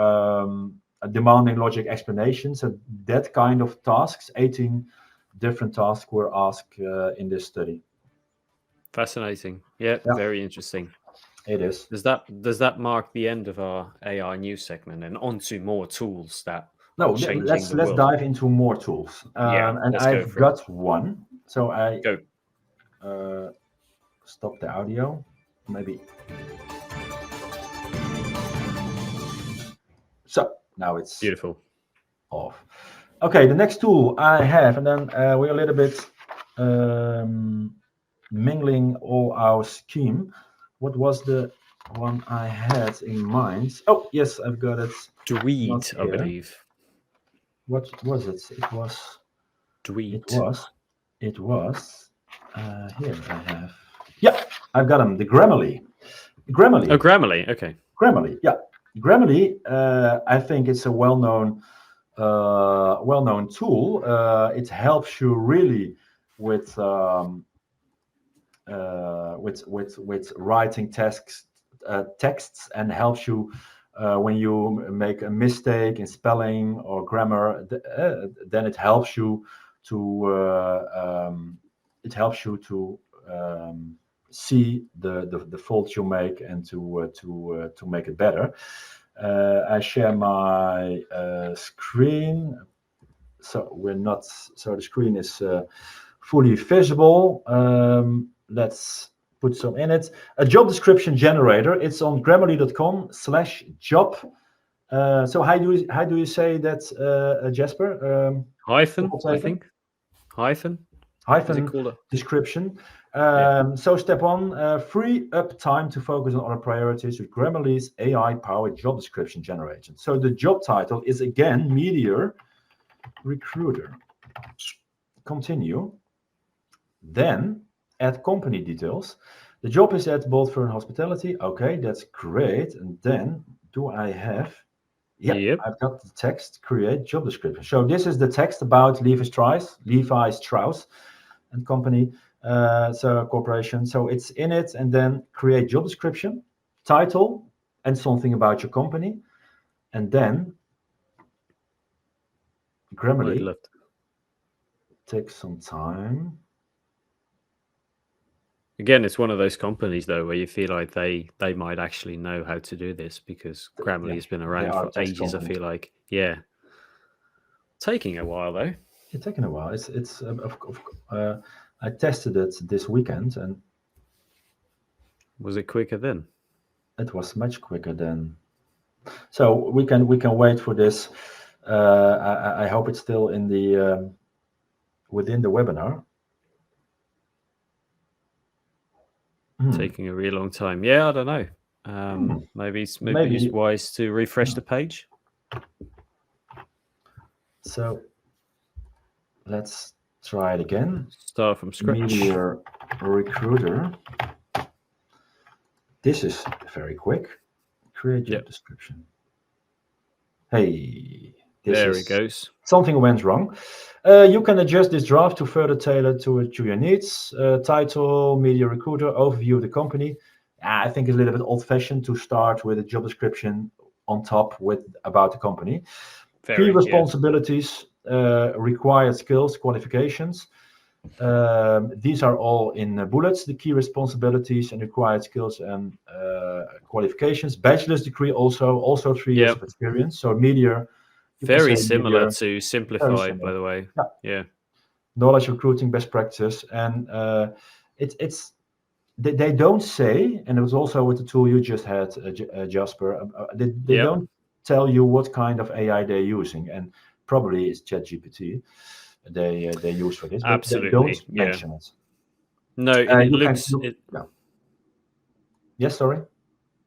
demanding logic explanations, and that kind of tasks, 18 different tasks were asked in this study. fascinating. Yeah, Yeah, very interesting. it is. Does that mark the end of our AI news segment and onto more tools that are No, changing the let's world? dive into more tools. Yeah, And let's go I've for it. got one. So I Go. stop the audio, maybe. So now it's Beautiful. off. Okay, the next tool I have, and then we're a little bit mingling all our scheme. What was the one I had in mind? Oh, yes, I've got it. Not Tweet, I here. believe. What was it? It Tweet. was, it was, here I have. Yeah, I've got them. The Grammarly. Oh, Grammarly. Grammarly. Okay. Grammarly. Yeah. Grammarly, I think it's a well-known tool. It helps you really with writing texts, and helps you when you make a mistake in spelling or grammar. Then it helps you to see the faults you make, and to make it better. I share my screen, so the screen is fully visible. Let's put some in it. A job description generator. It's on grammarly.com/job. So how do you say that, Jasper? Hyphen, I think. Hyphen. Is it Hyphen called a description. So step 1, free up time to focus on other priorities with Grammarly's AI-powered job description generation. So the job title is again Media Recruiter. Continue. Then add company details. The job is at Boldfern Hospitality. Okay, that's great. And then do I have... Yeah, Yep. I've got the text, create job description. So this is the text about Levi Strauss and company, so corporation. So it's in it, and then create job description, title, and something about your company. And then Grammarly takes some time. Again, it's one of those companies though where you feel like they might actually know how to do this, because Grammarly has been around for ages. I feel like, taking a while though. It's taking a while. I tested it this weekend, and was it quicker then? It was much quicker then. So we can wait for this. I hope it's still in the within the webinar. Taking a really long time. Yeah, I don't know. Maybe it's wise to refresh the page. So let's try it again. Start from scratch. Media Recruiter. This is very quick. Create job description. Hey, there it goes. Something went wrong. You can adjust this draft to further tailor to your needs. Title, Media Recruiter, overview of the company. I think it's a little bit old-fashioned to start with a job description on top about the company. Key responsibilities, required skills, qualifications. These are all in bullets, the key responsibilities and required skills and qualifications. Bachelor's degree also 3 years of experience. So media. Very similar to Simplified, by the way. Yeah. Knowledge recruiting best practice. And they don't say, and it was also with the tool you just had, Jasper, they don't tell you what kind of AI they're using, and probably it's ChatGPT they use for this. But absolutely, they don't mention it. No, it looks. Yes, sorry.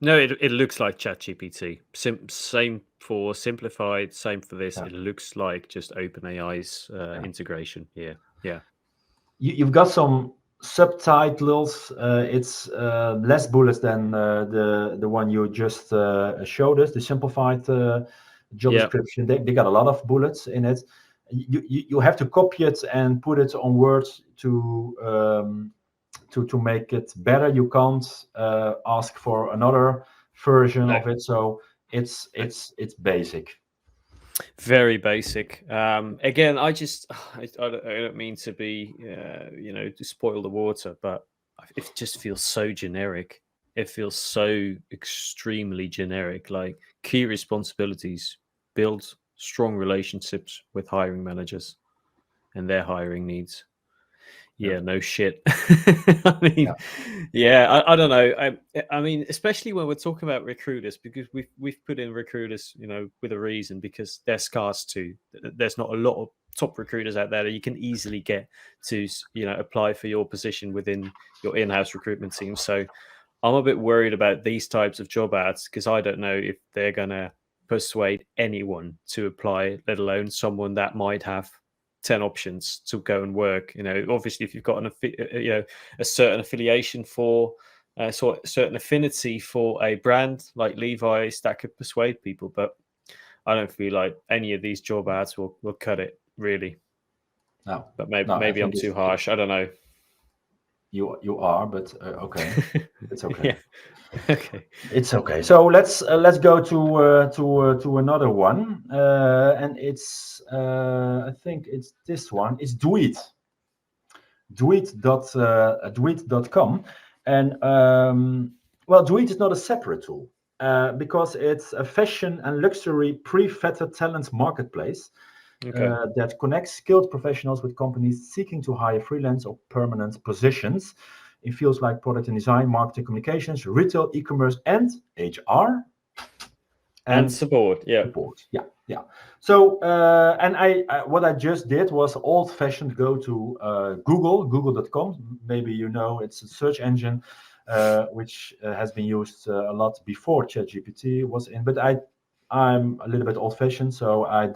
No, it looks like ChatGPT. Same for Simplified. Same for this. It looks like just OpenAI's integration. Yeah. You've got some subtitles. It's less bullets than the one you just showed us. The simplified job description. They got a lot of bullets in it. You have to copy it and put it on Word to make it better. You can't ask for another version of it. So it's basic. Very basic. Again, I don't mean to be to spoil the water, but it just feels so generic. It feels so extremely generic. Like, key responsibilities: build strong relationships with hiring managers and their hiring needs. Yeah, no shit. I mean, I don't know. I mean, especially when we're talking about recruiters, because we've put in recruiters, with a reason, because they're scarce too. There's not a lot of top recruiters out there that you can easily get to, apply for your position within your in-house recruitment team. So I'm a bit worried about these types of job ads, because I don't know if they're going to persuade anyone to apply, let alone someone that might have 10 options to go and work. Obviously, if you've got a certain affiliation for certain affinity for a brand like Levi's, that could persuade people. But I don't feel like any of these job ads will cut it, really. No, but maybe I'm too harsh. I don't know. You are, but okay, it's okay. Yeah. Okay, it's okay. So let's go to another one, and it's I think it's this one. It's Dweet. Dweet.com, and Dweet is not a separate tool because it's a fashion and luxury pre-vetted talent marketplace. That connects skilled professionals with companies seeking to hire freelance or permanent positions in fields like product and design, marketing, communications, retail, e-commerce, and HR. And support, yeah. Support, yeah. So, and what I just did was old-fashioned go to google.com. Maybe you know it's a search engine which has been used a lot before ChatGPT was in. But I'm a little bit old-fashioned, so I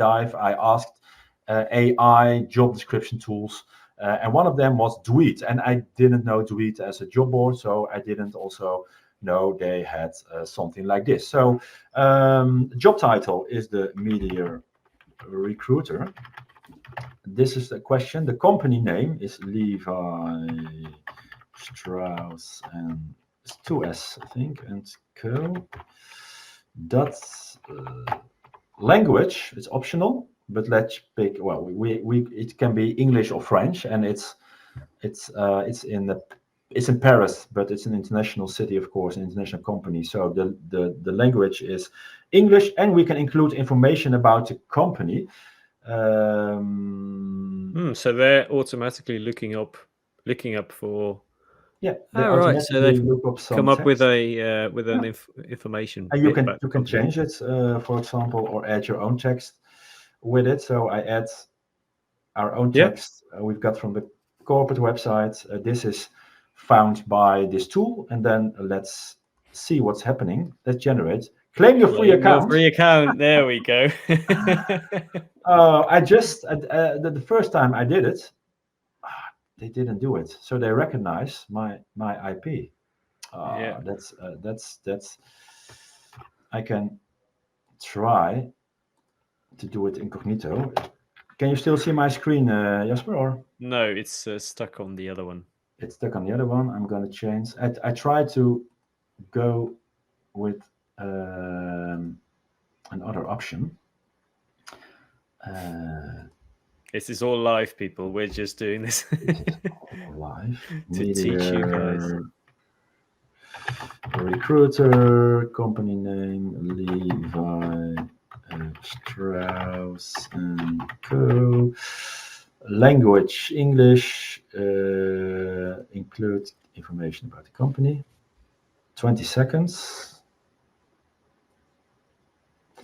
asked AI job description tools, and one of them was Tweet, and I didn't know Tweet as a job board, so I didn't also know they had something like this. So job title is the media recruiter. This is the question. The company name is Levi Strauss and it's 2S, I think, and Co. That's language. It's optional, but let's pick. Well, we it can be English or French, and it's in Paris, but it's an international city, of course, an international company. So the language is English, and we can include information about the company. So they're automatically looking up for. Yeah. Right. So they've look up some come up text. with an information. And you can change it, for example, or add your own text with it. So I add our own text we've got from the corporate website. This is found by this tool, and then let's see what's happening. Let's generate. Claim your free account. There we go. I just the first time I did it, they didn't do it. So they recognize my IP. That's I can try to do it incognito. Can you still see my screen, Jasper? Or no, it's stuck on the other one. It's stuck on the other one. I'm going to change. I try to go with another option. This is all live, people. We're just doing this live to teach you guys. Recruiter, company name, Levi Strauss and Co. Language, English, include information about the company. 20 seconds.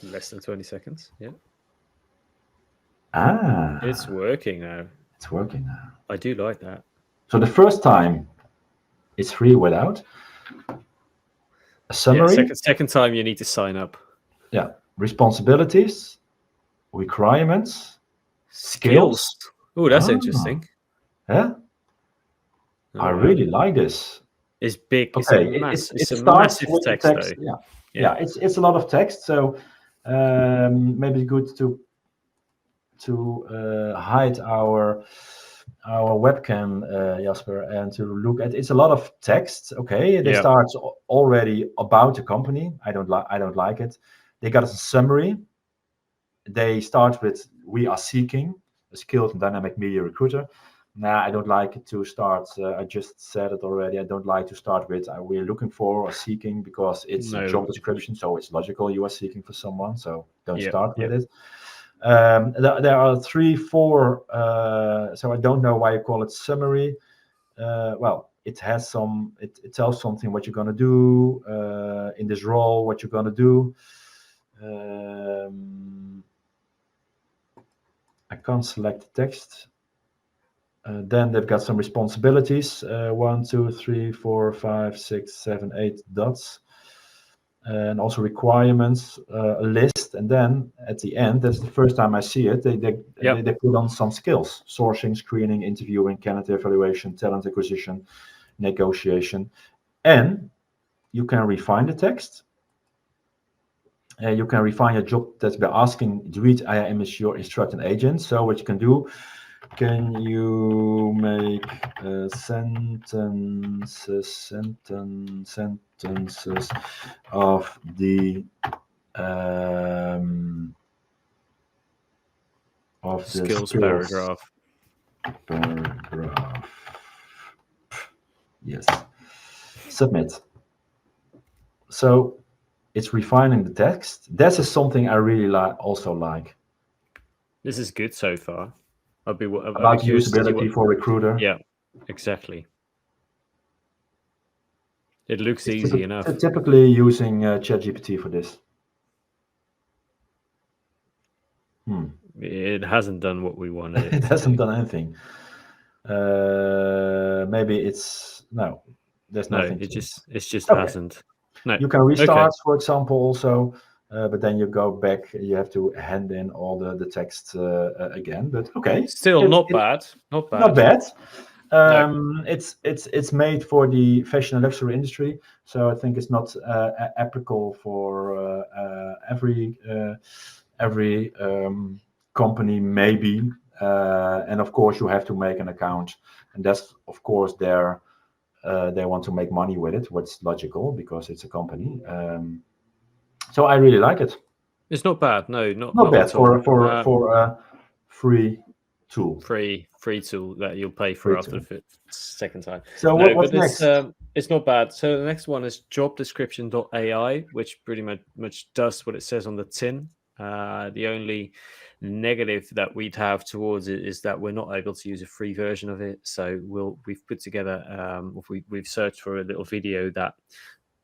Less than 20 seconds, yeah. It's working now. It's working now. I do like that. So the first time it's free without a summary. Yeah, second time you need to sign up. Yeah. Responsibilities, requirements, skills. Oh, that's interesting. Yeah. I really like this. It's big. Okay. It's a massive text, though. Yeah. It's a lot of text. So maybe it's good to hide our webcam, Jasper, and to look at. It's a lot of text. Okay, they start already about the company. I don't like it. They got a summary. They start with "We are seeking a skilled and dynamic media recruiter." Nah, I don't like it to start. I just said it already. I don't like to start with "We're looking for" or "seeking" because it's a job description, so it's logical you are seeking for someone. So don't start with it. There are 3, 4. So I don't know why you call it summary. Well, it has some. It tells something what you're gonna do in this role. What you're gonna do. I can't select the text. Then they've got some responsibilities. 1, 2, 3, 4, 5, 6, 7, 8 dots. And also requirements, a list, and then at the end, that's the first time I see it. They put on some skills: sourcing, screening, interviewing, candidate evaluation, talent acquisition, negotiation, and you can refine the text. You can refine your job text by asking Tweet IAM is your instructing agent. So what you can do. Can you make sentences of the skills paragraph? Yes. Submit. So it's refining the text. This is something I really also like. This is good so far. About usability for recruiter. Yeah, exactly. It looks easy enough. Typically using ChatGPT for this. It hasn't done what we wanted It to hasn't do. done anything. Maybe it's no. There's No, nothing it to it. just Okay. hasn't. No. You can Okay. restart, for example, also, but then you go back. You have to hand in all the text again. But okay, Still not it's bad. Not not bad. bad. No. It's made for the fashion and luxury industry, so I think it's not applicable for every company, maybe. And of course, you have to make an account, and that's of course their. They want to make money with it, what's logical because it's a company. So I really like it. It's not bad. No, not Not not bad at all. for a free tool. Free tool that you'll pay for Free after tool. the second time. So No, what's but next? it's not bad. So the next one is jobdescription.ai, which pretty much does what it says on the tin. The only negative that we'd have towards it is that we're not able to use a free version of it. So we've put together we've searched for a little video that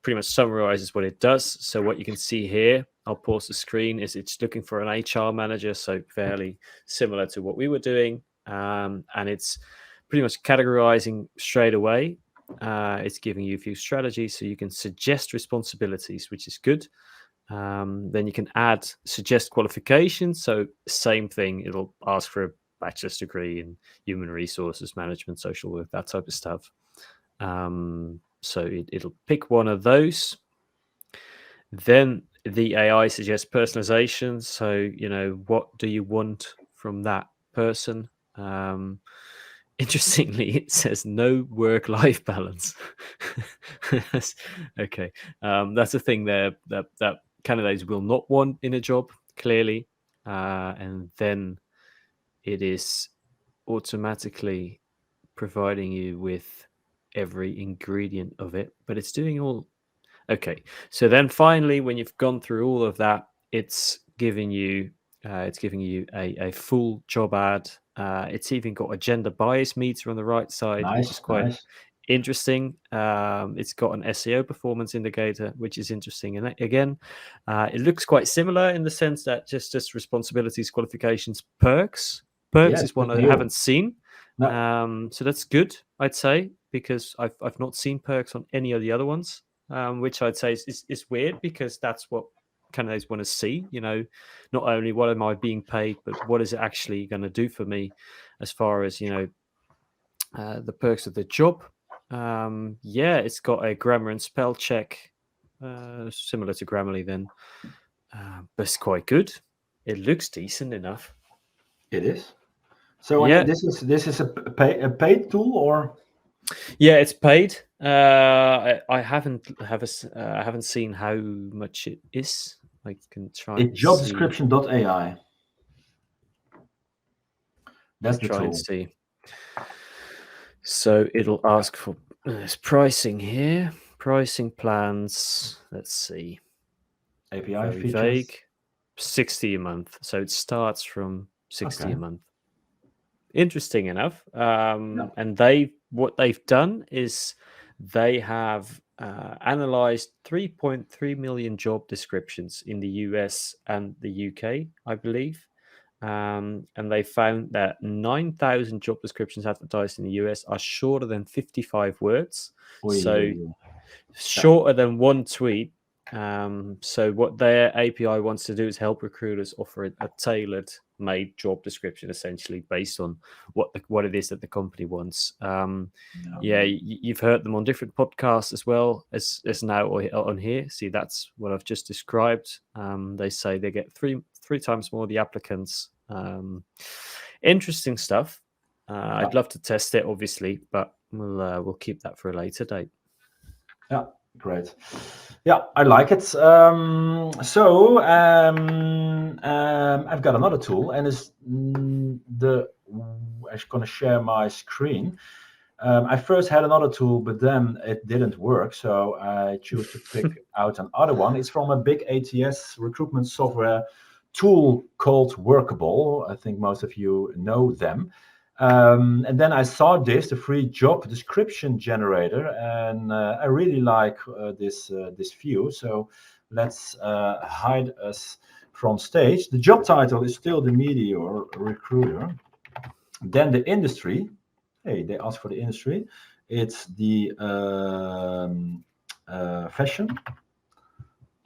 pretty much summarizes what it does. So what you can see here, I'll pause the screen, is it's looking for an HR manager, so fairly similar to what we were doing. And it's pretty much categorizing straight away. It's giving you a few strategies so you can suggest responsibilities, which is good. Then you can suggest qualifications. So same thing, it'll ask for a bachelor's degree in human resources management, social work, that type of stuff. So it'll pick one of those. Then the AI suggests personalization. So, what do you want from that person? Interestingly, it says no work-life balance. Okay. That's a thing there that candidates will not want in a job, clearly. And then it is automatically providing you with every ingredient of it, but it's doing all. Okay, so then finally, when you've gone through all of that, it's giving you a full job ad. It's even got a gender bias meter on the right side, which is Nice, quite nice. interesting. It's got an SEO performance indicator, which is interesting. And again, it looks quite similar in the sense that just responsibilities, qualifications, perks. Yeah, Perks it's is one not I new. haven't seen. No, So that's good, I'd say, because I've not seen perks on any of the other ones, which I'd say is weird because that's what candidates want to see. Not only what am I being paid, but what is it actually going to do for me as far as the perks of the job. It's got a grammar and spell check, similar to Grammarly then, but it's quite good. It looks decent enough. it is. So Yeah, and this is a paid tool or yeah, it's paid. I haven't seen how much it is. I can try it's and see. jobdescription.ai. That's the Try and tool. see. So it'll ask for there's pricing here, pricing plans. Let's see. API Very features. vague. 60 a month. So it starts from 60 Okay. a month. Interesting enough. Yeah. And what they've done is they have analyzed 3.3 million job descriptions in the US and the UK, I believe. And they found that 9,000 job descriptions advertised in the US are shorter than 55 words. Oei, So oei, oei. shorter than one tweet. So what their API wants to do is help recruiters offer a tailored made job description, essentially based on what it is that the company wants. You've heard them on different podcasts as well as now on here. See, that's what I've just described. They say they get three times more the applicants. Interesting stuff. I'd love to test it, obviously, but we'll keep that for a later date. Yeah, great. Yeah, I like it. I've got another tool, and it's I'm going to share my screen. I first had another tool, but then it didn't work, so I choose to pick out another one. It's from a big ATS recruitment software tool called Workable. I think most of you know them. And then I saw the free job description generator, and I really like this view. So let's hide us front stage. The job title is still the media or recruiter. Then the industry. Hey, they ask for the industry. It's the fashion,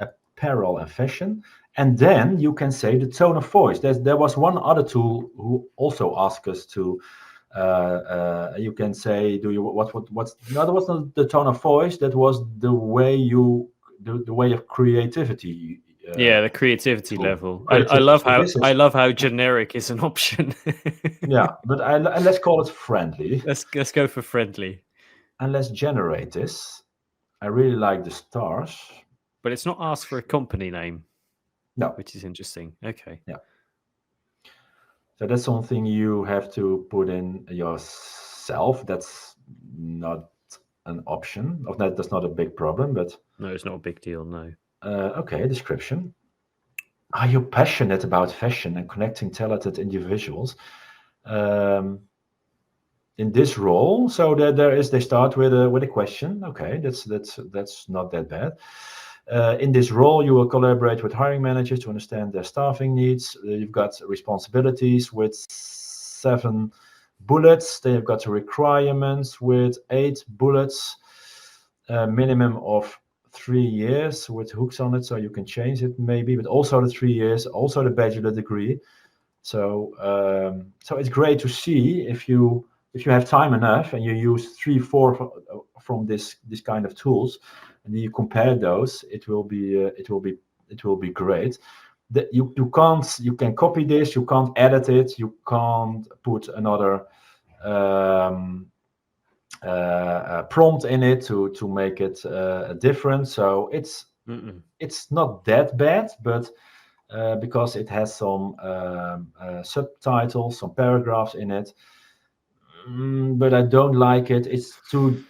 apparel and fashion. And then you can say the tone of voice. There was one other tool who also asked us to. You can say, do you what's no, that was not the tone of voice. That was the way the way of creativity. The creativity tool. level. Creativity. I love So how this is, I love how generic is an option. yeah, but let's call it friendly. Let's go for friendly. And let's generate this. I really like the stars. But it's not asked for a company name. No. Which is interesting. Okay. Yeah. So that's something you have to put in yourself. That's not an option. That's not a big problem, but no, it's not a big deal. No. Okay, description. Are you passionate about fashion and connecting talented individuals? In this role, so they start with a question. Okay, that's not that bad. In this role, you will collaborate with hiring managers to understand their staffing needs. You've got responsibilities with 7 bullets. Then you've got the requirements with 8 bullets. Minimum of 3 years with hooks on it, so you can change it maybe. But also the 3 years, also the bachelor degree. So it's great to see if you have time enough and you use 3-4 from this kind of tools, and then you compare those, it will be great. That you can copy this, you can't edit it, you can't put another prompt in it to make it different. So it's not that bad, but because it has some subtitles, some paragraphs in it. But I don't like it. It's too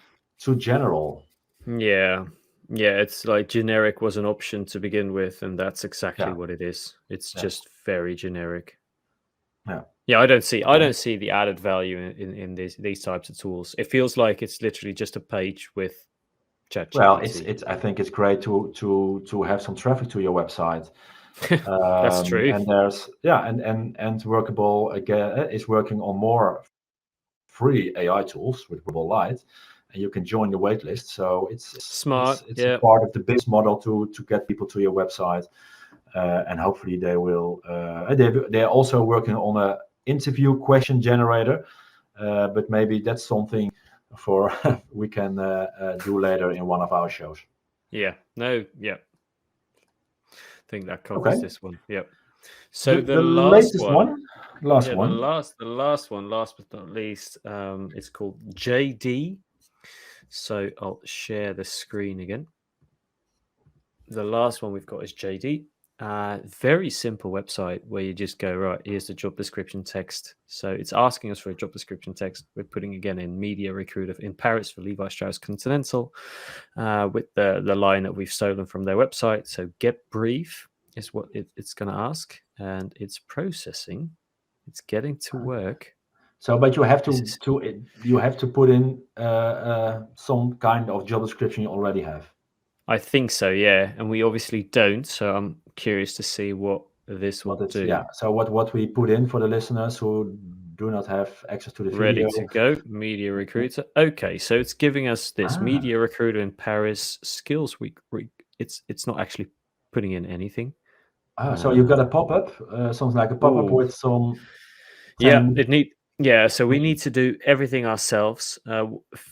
general. Yeah, it's like generic was an option to begin with, and that's exactly what it is. It's just very generic. Yeah, I don't see the added value in these types of tools. It feels like it's literally just a page with ChatGPT. Well, I think it's great to have some traffic to your website. That's true. And there's and Workable again is working on more free AI tools with Workable Lite, and you can join the waitlist. So it's smart. It's a part of the business model to get people to your website, and hopefully they will. They're also working on a interview question generator, but maybe that's something for we can do later in one of our shows. Yeah. No. Yeah. I think that covers this one. Yep. So the last one, the last one, last but not least, it's called JD. So I'll share the screen again. The last one we've got is JD. Very simple website where you just go, right, here's the job description text. So it's asking us for a job description text. We're putting again in media recruiter in Paris for Levi Strauss Continental, with the line that we've stolen from their website. So get brief is what it's going to ask, and it's processing. It's getting to work. So, but you have to put in some kind of job description you already have. I think so, yeah, and we obviously don't. So I'm curious to see what this will do. Yeah. So what we put in for the listeners who do not have access to the Ready video. to go, media recruiter. Okay, so it's giving us this media recruiter in Paris skills week. It's not actually putting in anything. So you've got a pop-up, something like a pop-up with some. So we need to do everything ourselves.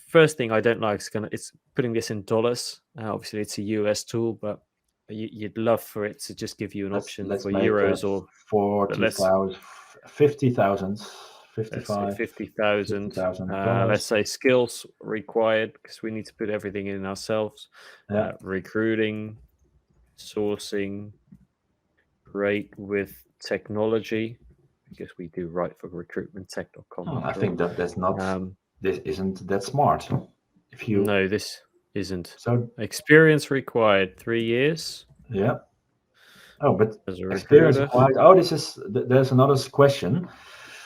First thing I don't like is it's putting this in dollars. Obviously, it's a US tool, but you'd love for it to just give you an option for euros or 40,000, 50,000, 55, 50,000. Let's say skills required, because we need to put everything in ourselves. Recruiting, sourcing, great with technology. I guess we do write for recruitmenttech.com. I think that's not. This isn't that smart. No, this isn't. So experience required 3 years. Yeah. Oh, but experience required. Oh, there's another question.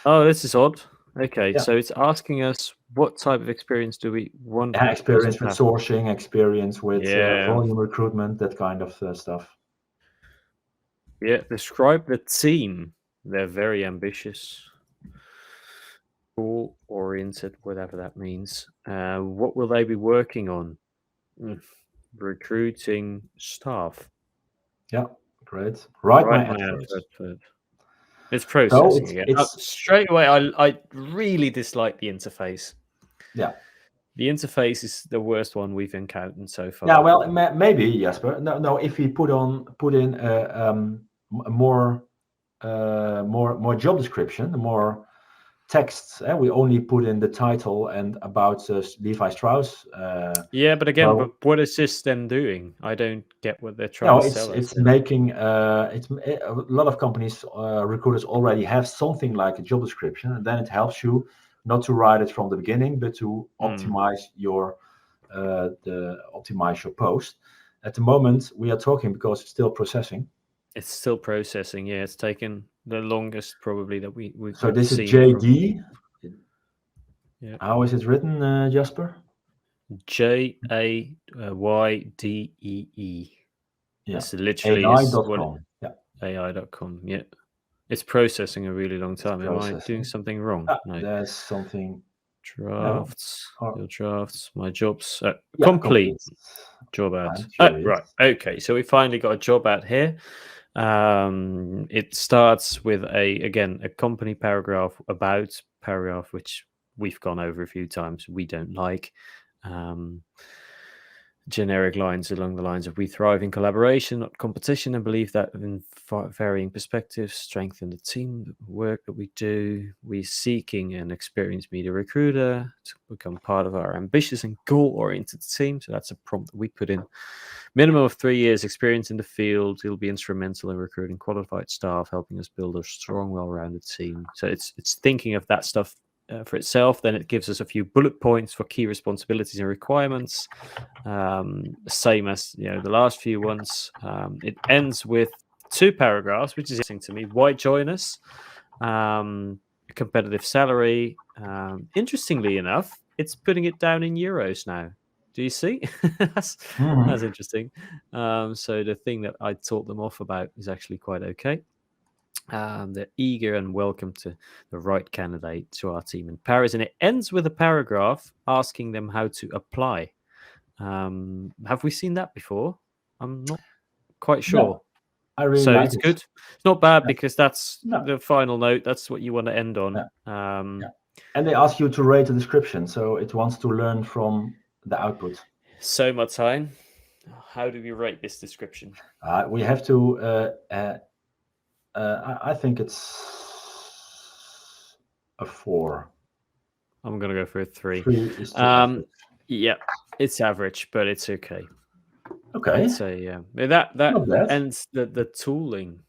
Oh, this is odd. Okay, so it's asking us what type of experience do we want? Experience with sourcing, experience with volume recruitment, that kind of stuff. Yeah, describe the team. They're very ambitious, goal-oriented, whatever that means. What will they be working on? Mm, recruiting staff. Yeah, great. Write my Write my advert. advert. It's So processing again. it's Straight away, I really dislike the interface. yeah. The interface is the worst one we've encountered so far. Yeah, well, maybe Jasper. No. If we put in more job description, more text. We only put in the title and about Levi Strauss. Yeah, but again, So but what is this then doing? I don't get what they're trying no, to sell us. it's making a lot of companies, recruiters already have something like a job description, and then it helps you not to write it from the beginning, but to optimize your post. At the moment, we are talking because it's still processing. It's still processing. Yeah, it's taken the longest probably that we've So this is seen. JD. Yeah. How is it written, Jasper? JAYDEE. Yeah. It's literally AI.com. Yeah. AI.com. Yeah. It's processing a really long time. Am I doing something wrong? No. There's something. Drafts. Your drafts. My jobs. Yeah, complete. Job ad. Right. Okay. So we finally got a job ad here. It starts with a company paragraph, about paragraph, which we've gone over a few times. We don't like generic lines along the lines of: we thrive in collaboration, not competition, and believe that in varying perspectives strengthen the team work that we do. We're seeking an experienced media recruiter to become part of our ambitious and goal-oriented team. So that's a prompt that we put in. Minimum of 3 years experience in the field. He'll be instrumental in recruiting qualified staff, helping us build a strong, well-rounded team. So it's thinking of that stuff for itself. Then it gives us a few bullet points for key responsibilities and requirements, same as the last few ones. It ends with 2 paragraphs, which is interesting to me. Why join us? Competitive salary. Interestingly enough, it's putting it down in euros now. Do you see? That's interesting. So the thing that I taught them off about is actually quite okay. They're eager and welcome to the right candidate to our team in Paris. And it ends with a paragraph asking them how to apply. Have we seen that before? I'm not quite sure. No, I really like it's good. It's not bad because that's the final note. That's what you want to end on. And they ask you to rate the description, so it wants to learn from the output. So, Martijn, how do we rate this description? We have to. I think it's a 4. I'm gonna go for a 3. 3 is too average. Yeah, it's average, but it's okay. Okay. I'd say that ends the tooling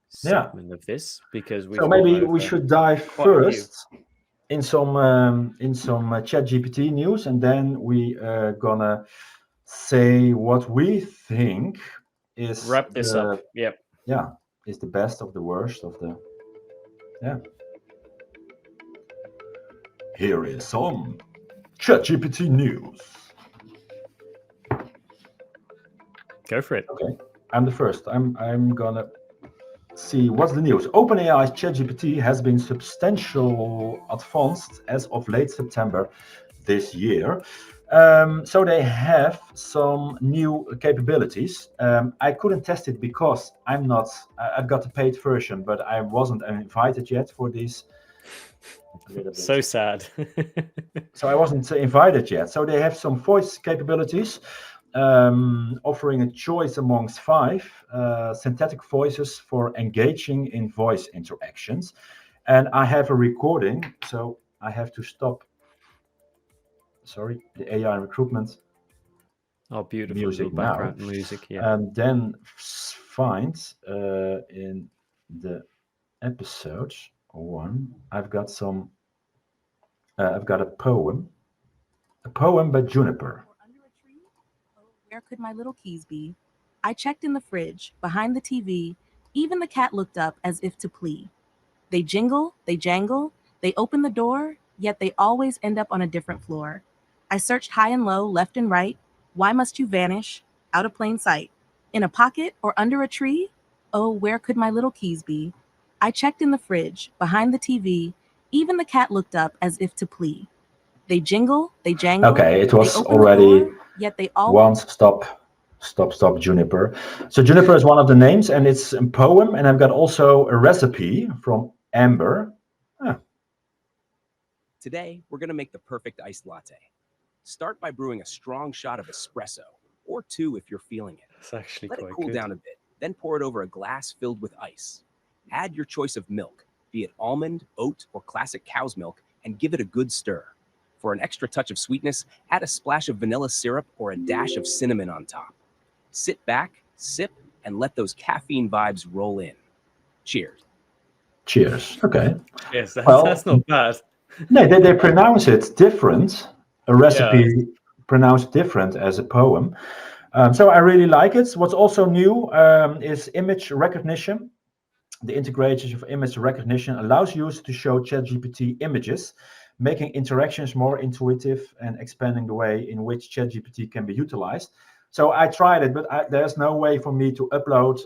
segment of this, because we've maybe we should dive first in some ChatGPT news, and then we are gonna say what we think is wrap this up. Yep. Yeah, is the best of the worst of the. Yeah. Here is some ChatGPT news. Go for it. Okay, I'm the first. I'm gonna see what's the news. OpenAI's ChatGPT has been substantially advanced as of late September this year. So they have some new capabilities. I couldn't test it because I've got the paid version, but I wasn't invited yet for this. So sad. So I wasn't invited yet. So they have some voice capabilities, offering a choice amongst 5 synthetic voices for engaging in voice interactions. And I have a recording, so I have to stop. Sorry, the AI recruitment. Oh, beautiful music background now. Music, yeah. And then find in the episode 1, I've got a poem by Juniper. Under a tree? Oh, where could my little keys be? I checked in the fridge, behind the TV. Even the cat looked up as if to plea. They jingle, they jangle, they open the door, yet they always end up on a different floor. I searched high and low, left and right. Why must you vanish? Out of plain sight. In a pocket or under a tree? Oh, where could my little keys be? I checked in the fridge, behind the TV. Even the cat looked up as if to plea. They jingle, they jangle, Okay, it they was open the already door, yet they all once. Stop, Juniper. So Juniper is one of the names, and it's a poem. And I've got also a recipe from Amber. Ah, Today, we're going to make the perfect iced latte. Start by brewing a strong shot of espresso, or 2 if you're feeling it. It's actually Let it quite cool good. down a bit, then pour it over a glass filled with ice. Add your choice of milk, be it almond, oat, or classic cow's milk, and give it a good stir. For an extra touch of sweetness, add a splash of vanilla syrup or a dash of cinnamon on top. Sit back, sip, and let those caffeine vibes roll in. Cheers. cheers. Okay. Yes, Well, that's not bad. no, they pronounce it different. A recipe Yeah. pronounced different as a poem. So I really like it. What's also new is image recognition. The integration of image recognition allows users to show ChatGPT images, making interactions more intuitive and expanding the way in which ChatGPT can be utilized. So I tried it, but there's no way for me to upload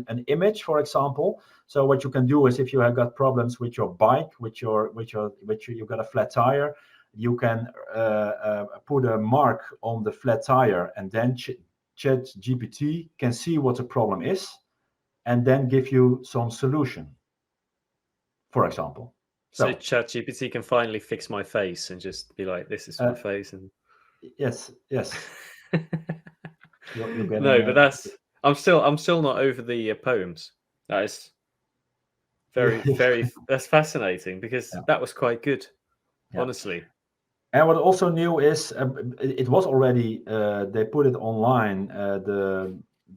an image, for example. So what you can do is, if you have got problems with your bike, you've got a flat tire, you can put a mark on the flat tire, and then ChatGPT can see what the problem is, and then give you some solution, for example. So ChatGPT can finally fix my face and just be like, "This is my face," and yes. You're getting no, but I'm still not over the poems. That is very that's fascinating, because that was quite good, honestly. And what also new is, it was already they put it online.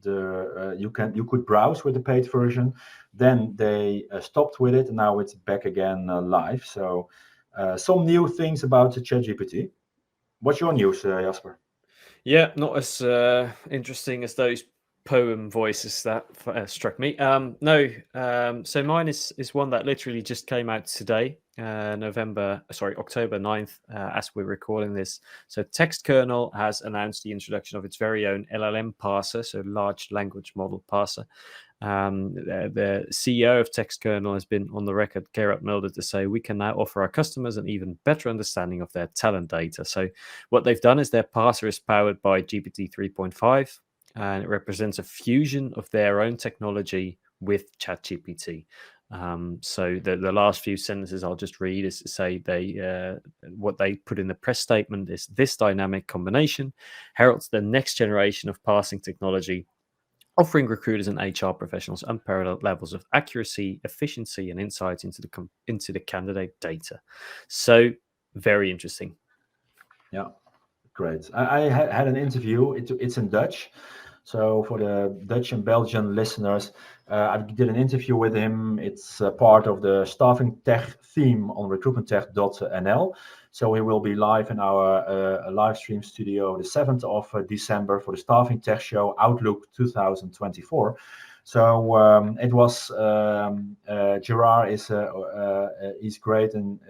You could browse with the paid version. Then they stopped with it, and now it's back again live. So some new things about the ChatGPT. What's your news, Jasper? Yeah, not as interesting as those poem voices that struck me. No, so mine is one that literally just came out today, October 9th, as we're recording this. So Text Kernel has announced the introduction of its very own LLM parser, so large language model parser. The CEO of Text Kernel has been on the record, Gerard Mulder, to say we can now offer our customers an even better understanding of their talent data. So what they've done is their parser is powered by GPT 3.5, and it represents a fusion of their own technology with ChatGPT. So the last few sentences I'll just read is to say what they put in the press statement is, this dynamic combination heralds the next generation of parsing technology, offering recruiters and HR professionals unparalleled levels of accuracy, efficiency, and insight into the candidate data. So very interesting. Yeah, great. I had an interview. It's in Dutch. So for the Dutch and Belgian listeners, I did an interview with him. It's part of the Staffing Tech theme on recruitmenttech.nl. So he will be live in our live stream studio the 7th of December for the Staffing Tech Show Outlook 2024. So it was Gerard is great and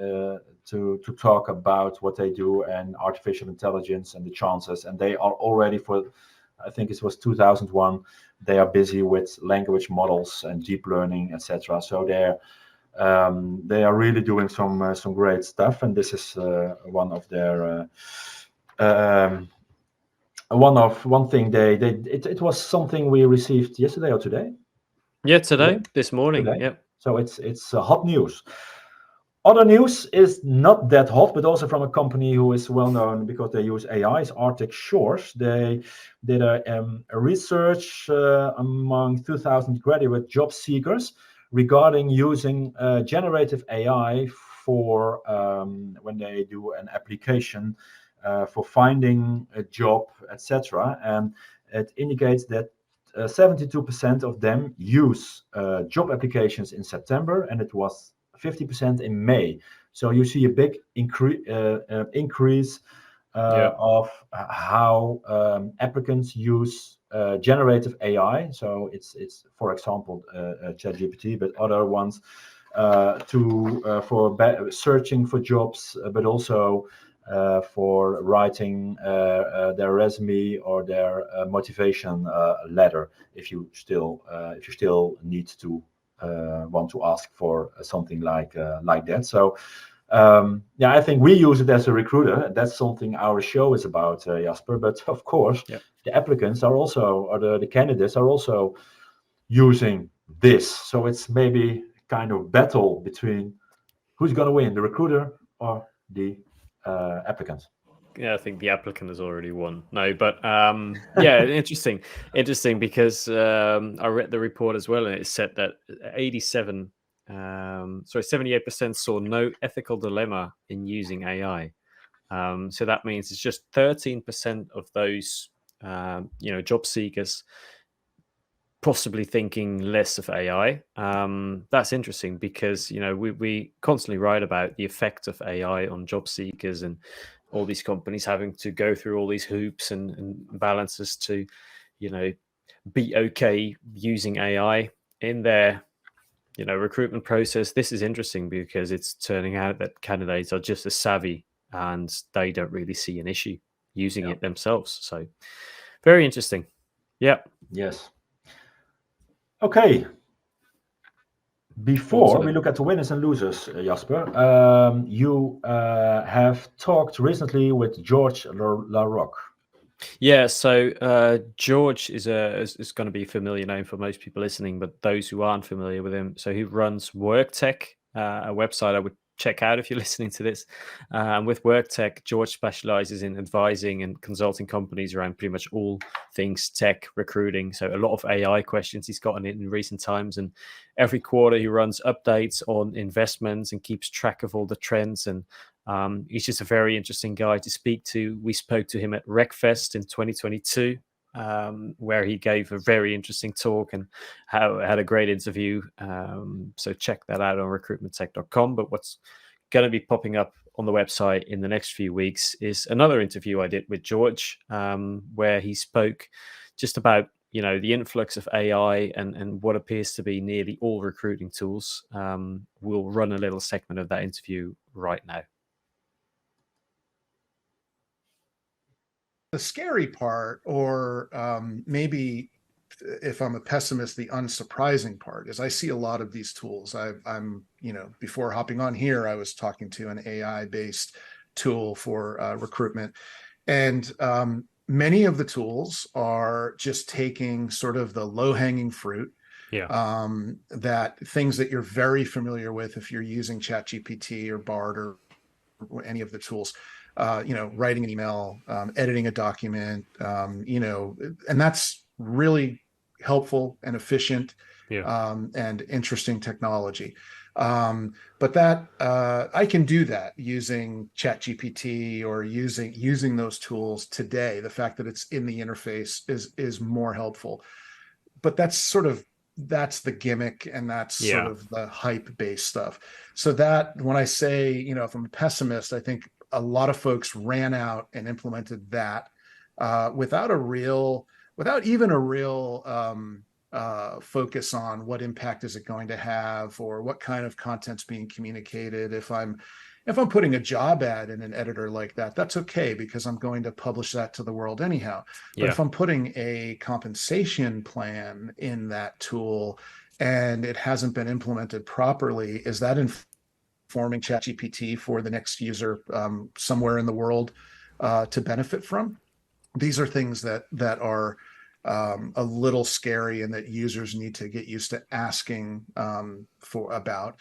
to talk about what they do and artificial intelligence and the chances. And they are already, for I think it was 2001, they are busy with language models and deep learning, etc. So they are really doing some great stuff, and this is one of their one thing it was something we received yesterday or today. Yeah, this morning. Today. Yeah. So it's hot news. Other news is not that hot, but also from a company who is well known because they use AI, is Arctic Shores. They did a research among 2,000 graduate job seekers regarding using generative AI for when they do an application for finding a job, etc. And it indicates that 72% of them use job applications in September, and it was 50% in May. So you see a big increase of how applicants use generative AI. So it's for example ChatGPT, but other ones for searching for jobs, but also for writing their resume or their motivation letter, if you still need to want to ask for something like that. So I think we use it as a recruiter. That's something our show is about, Jasper. But of course, the applicants are also, or the candidates are also using this. So it's maybe kind of battle between who's going to win, the recruiter or the applicant. Yeah, I think the applicant has already won. No, but yeah, interesting because I read the report as well, and it said that 78% saw no ethical dilemma in using AI. So that means it's just 13% of those job seekers possibly thinking less of AI. That's interesting because we constantly write about the effect of AI on job seekers and all these companies having to go through all these hoops and balances to be okay using AI in their recruitment process. This is interesting because it's turning out that candidates are just as savvy and they don't really see an issue using it themselves. So very interesting. Yeah. Yes. Okay. Before we look at the winners and losers, Jasper, you have talked recently with George Larocque. Yeah, so George is going to be a familiar name for most people listening, but those who aren't familiar with him, so he runs WorkTech, a website I would check out if you're listening to this. With WorkTech, George specializes in advising and consulting companies around pretty much all things tech recruiting. So a lot of AI questions he's gotten in recent times, and every quarter he runs updates on investments and keeps track of all the trends. And he's just a very interesting guy to speak to. We spoke to him at RecFest in 2022. Where he gave a very interesting talk and had a great interview. So check that out on recruitmenttech.com. But what's going to be popping up on the website in the next few weeks is another interview I did with George, where he spoke just about the influx of AI and what appears to be nearly all recruiting tools. We'll run a little segment of that interview right now. The scary part, or maybe if I'm a pessimist, the unsurprising part is I see a lot of these tools. I'm before hopping on here, I was talking to an AI-based tool for recruitment, and many of the tools are just taking sort of the low-hanging fruit. That things that you're very familiar with if you're using ChatGPT or Bard or any of the tools. Writing an email, editing a document, and that's really helpful and efficient and interesting technology. But that I can do that using ChatGPT or using those tools today. The fact that it's in the interface is more helpful. But that's the gimmick, and that's sort of the hype-based stuff. So that when I say, if I'm a pessimist, I think a lot of folks ran out and implemented that without even a real focus on what impact is it going to have or what kind of content's being communicated. If I'm putting a job ad in an editor like that, that's okay because I'm going to publish that to the world anyhow. But if I'm putting a compensation plan in that tool and it hasn't been implemented properly, is that informing ChatGPT for the next user somewhere in the world to benefit from? These are things that are a little scary and that users need to get used to asking about.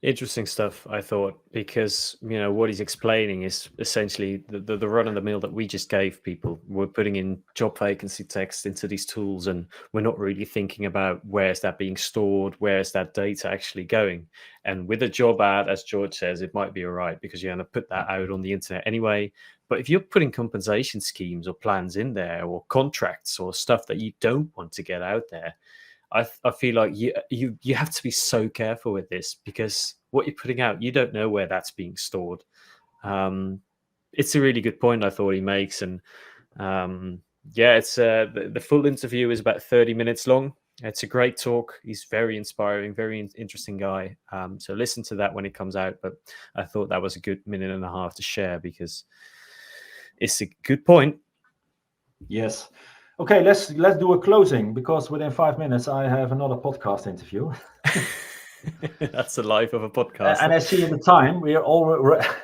Interesting stuff, I thought, because what he's explaining is essentially the run-of-the-mill that we just gave people. We're putting in job vacancy text into these tools, and we're not really thinking about where's that being stored, where's that data actually going. And with a job ad, as George says, it might be all right because you're going to put that out on the internet anyway. But if you're putting compensation schemes or plans in there, or contracts or stuff that you don't want to get out there, I feel like you have to be so careful with this, because what you're putting out, you don't know where that's being stored. It's a really good point I thought he makes, and it's the full interview is about 30 minutes long. It's a great talk. He's very inspiring, very interesting guy. So listen to that when it comes out. But I thought that was a good minute and a half to share because it's a good point. Yes. Okay, let's do a closing because within 5 minutes I have another podcast interview. That's the life of a podcast. And I see in the time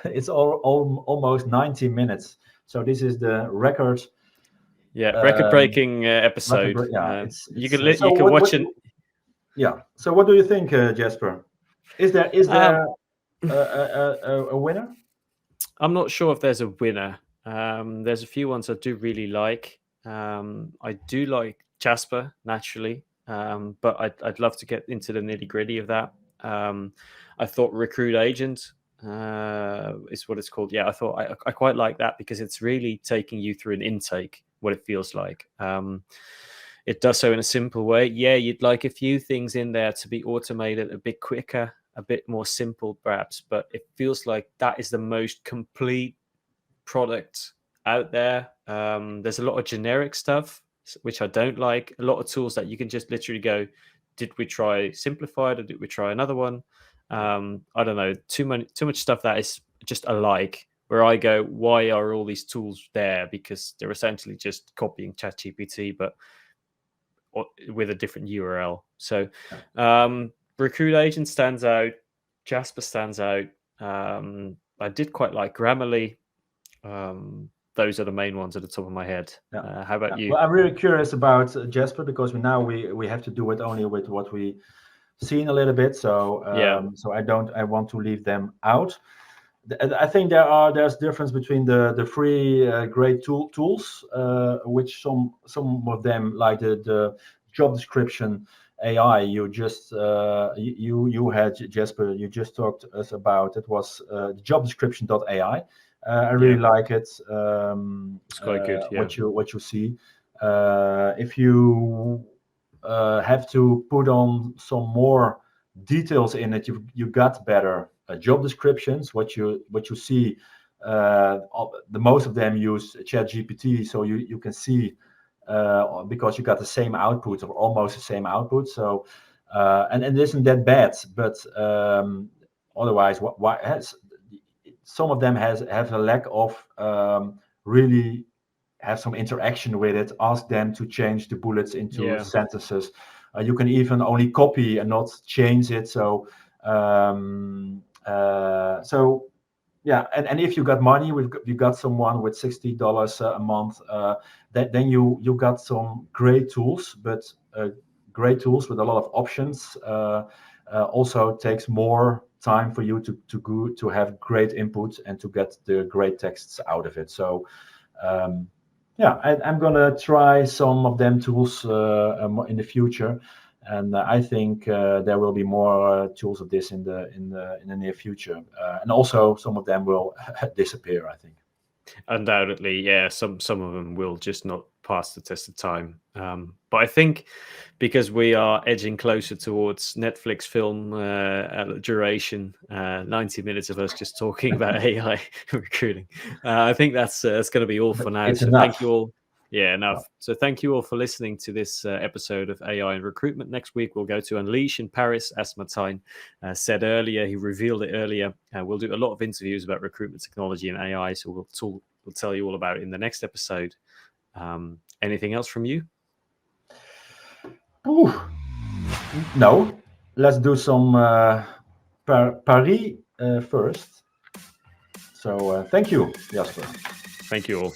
it's almost 90 minutes. So this is the record. Yeah, record-breaking episode. You can watch it. Yeah. So what do you think, Jasper? Is there a winner? I'm not sure if there's a winner. There's a few ones I do really like. I do like Jasper naturally, but I'd love to get into the nitty-gritty of that. I thought Recruit Agent is what it's called. Yeah, I thought I quite like that because it's really taking you through an intake, what it feels like. It does so in a simple way. Yeah, you'd like a few things in there to be automated a bit quicker, a bit more simple perhaps, but it feels like that is the most complete product out there. There's a lot of generic stuff, which I don't like. A lot of tools that you can just literally go, did we try simplified or did we try another one? I don't know, too much stuff that is just alike, where I go, why are all these tools there? Because they're essentially just copying ChatGPT, but with a different URL. So Recruit Agent stands out. Jasper stands out. I did quite like Grammarly. Those are the main ones at the top of my head. Yeah. How about you? Well, I'm really curious about Jasper because we have to do it only with what we seen a little bit. So so I want to leave them out. I think there's difference between the free great tools, which some of them, like the job description AI you just you had, Jasper, you just talked to us about. It was jobdescription.ai. I really like it. It's quite good. Yeah. What you see, if you have to put on some more details in it, you got better job descriptions. What you see, the most of them use ChatGPT, so you can see because you got the same output or almost the same output. So and it isn't that bad, but otherwise, what has some of them have a lack of really have some interaction with it. Ask them to change the bullets into sentences. You can even only copy and not change it. So yeah, and if you got money, you got someone with $60 a month, then you got some great tools, but great tools with a lot of options. Also takes more time for you to have great input and to get the great texts out of it. So yeah, I'm gonna try some of them tools in the future, and I think there will be more tools of this in the near future, and also some of them will disappear, I think. Undoubtedly, yeah. Some of them will just not pass the test of time. But I think because we are edging closer towards Netflix film duration, 90 minutes of us just talking about AI recruiting, I think that's going to be all for now. It's so enough. Thank you all. Yeah, enough. So thank you all for listening to this episode of AI and Recruitment. Next week, we'll go to Unleash in Paris, as Martijn said earlier. He revealed it earlier. We'll do a lot of interviews about recruitment technology and AI, so we'll tell you all about it in the next episode. Anything else from you? Ooh. No. Let's do some Paris first. So thank you, Jasper. Thank you all.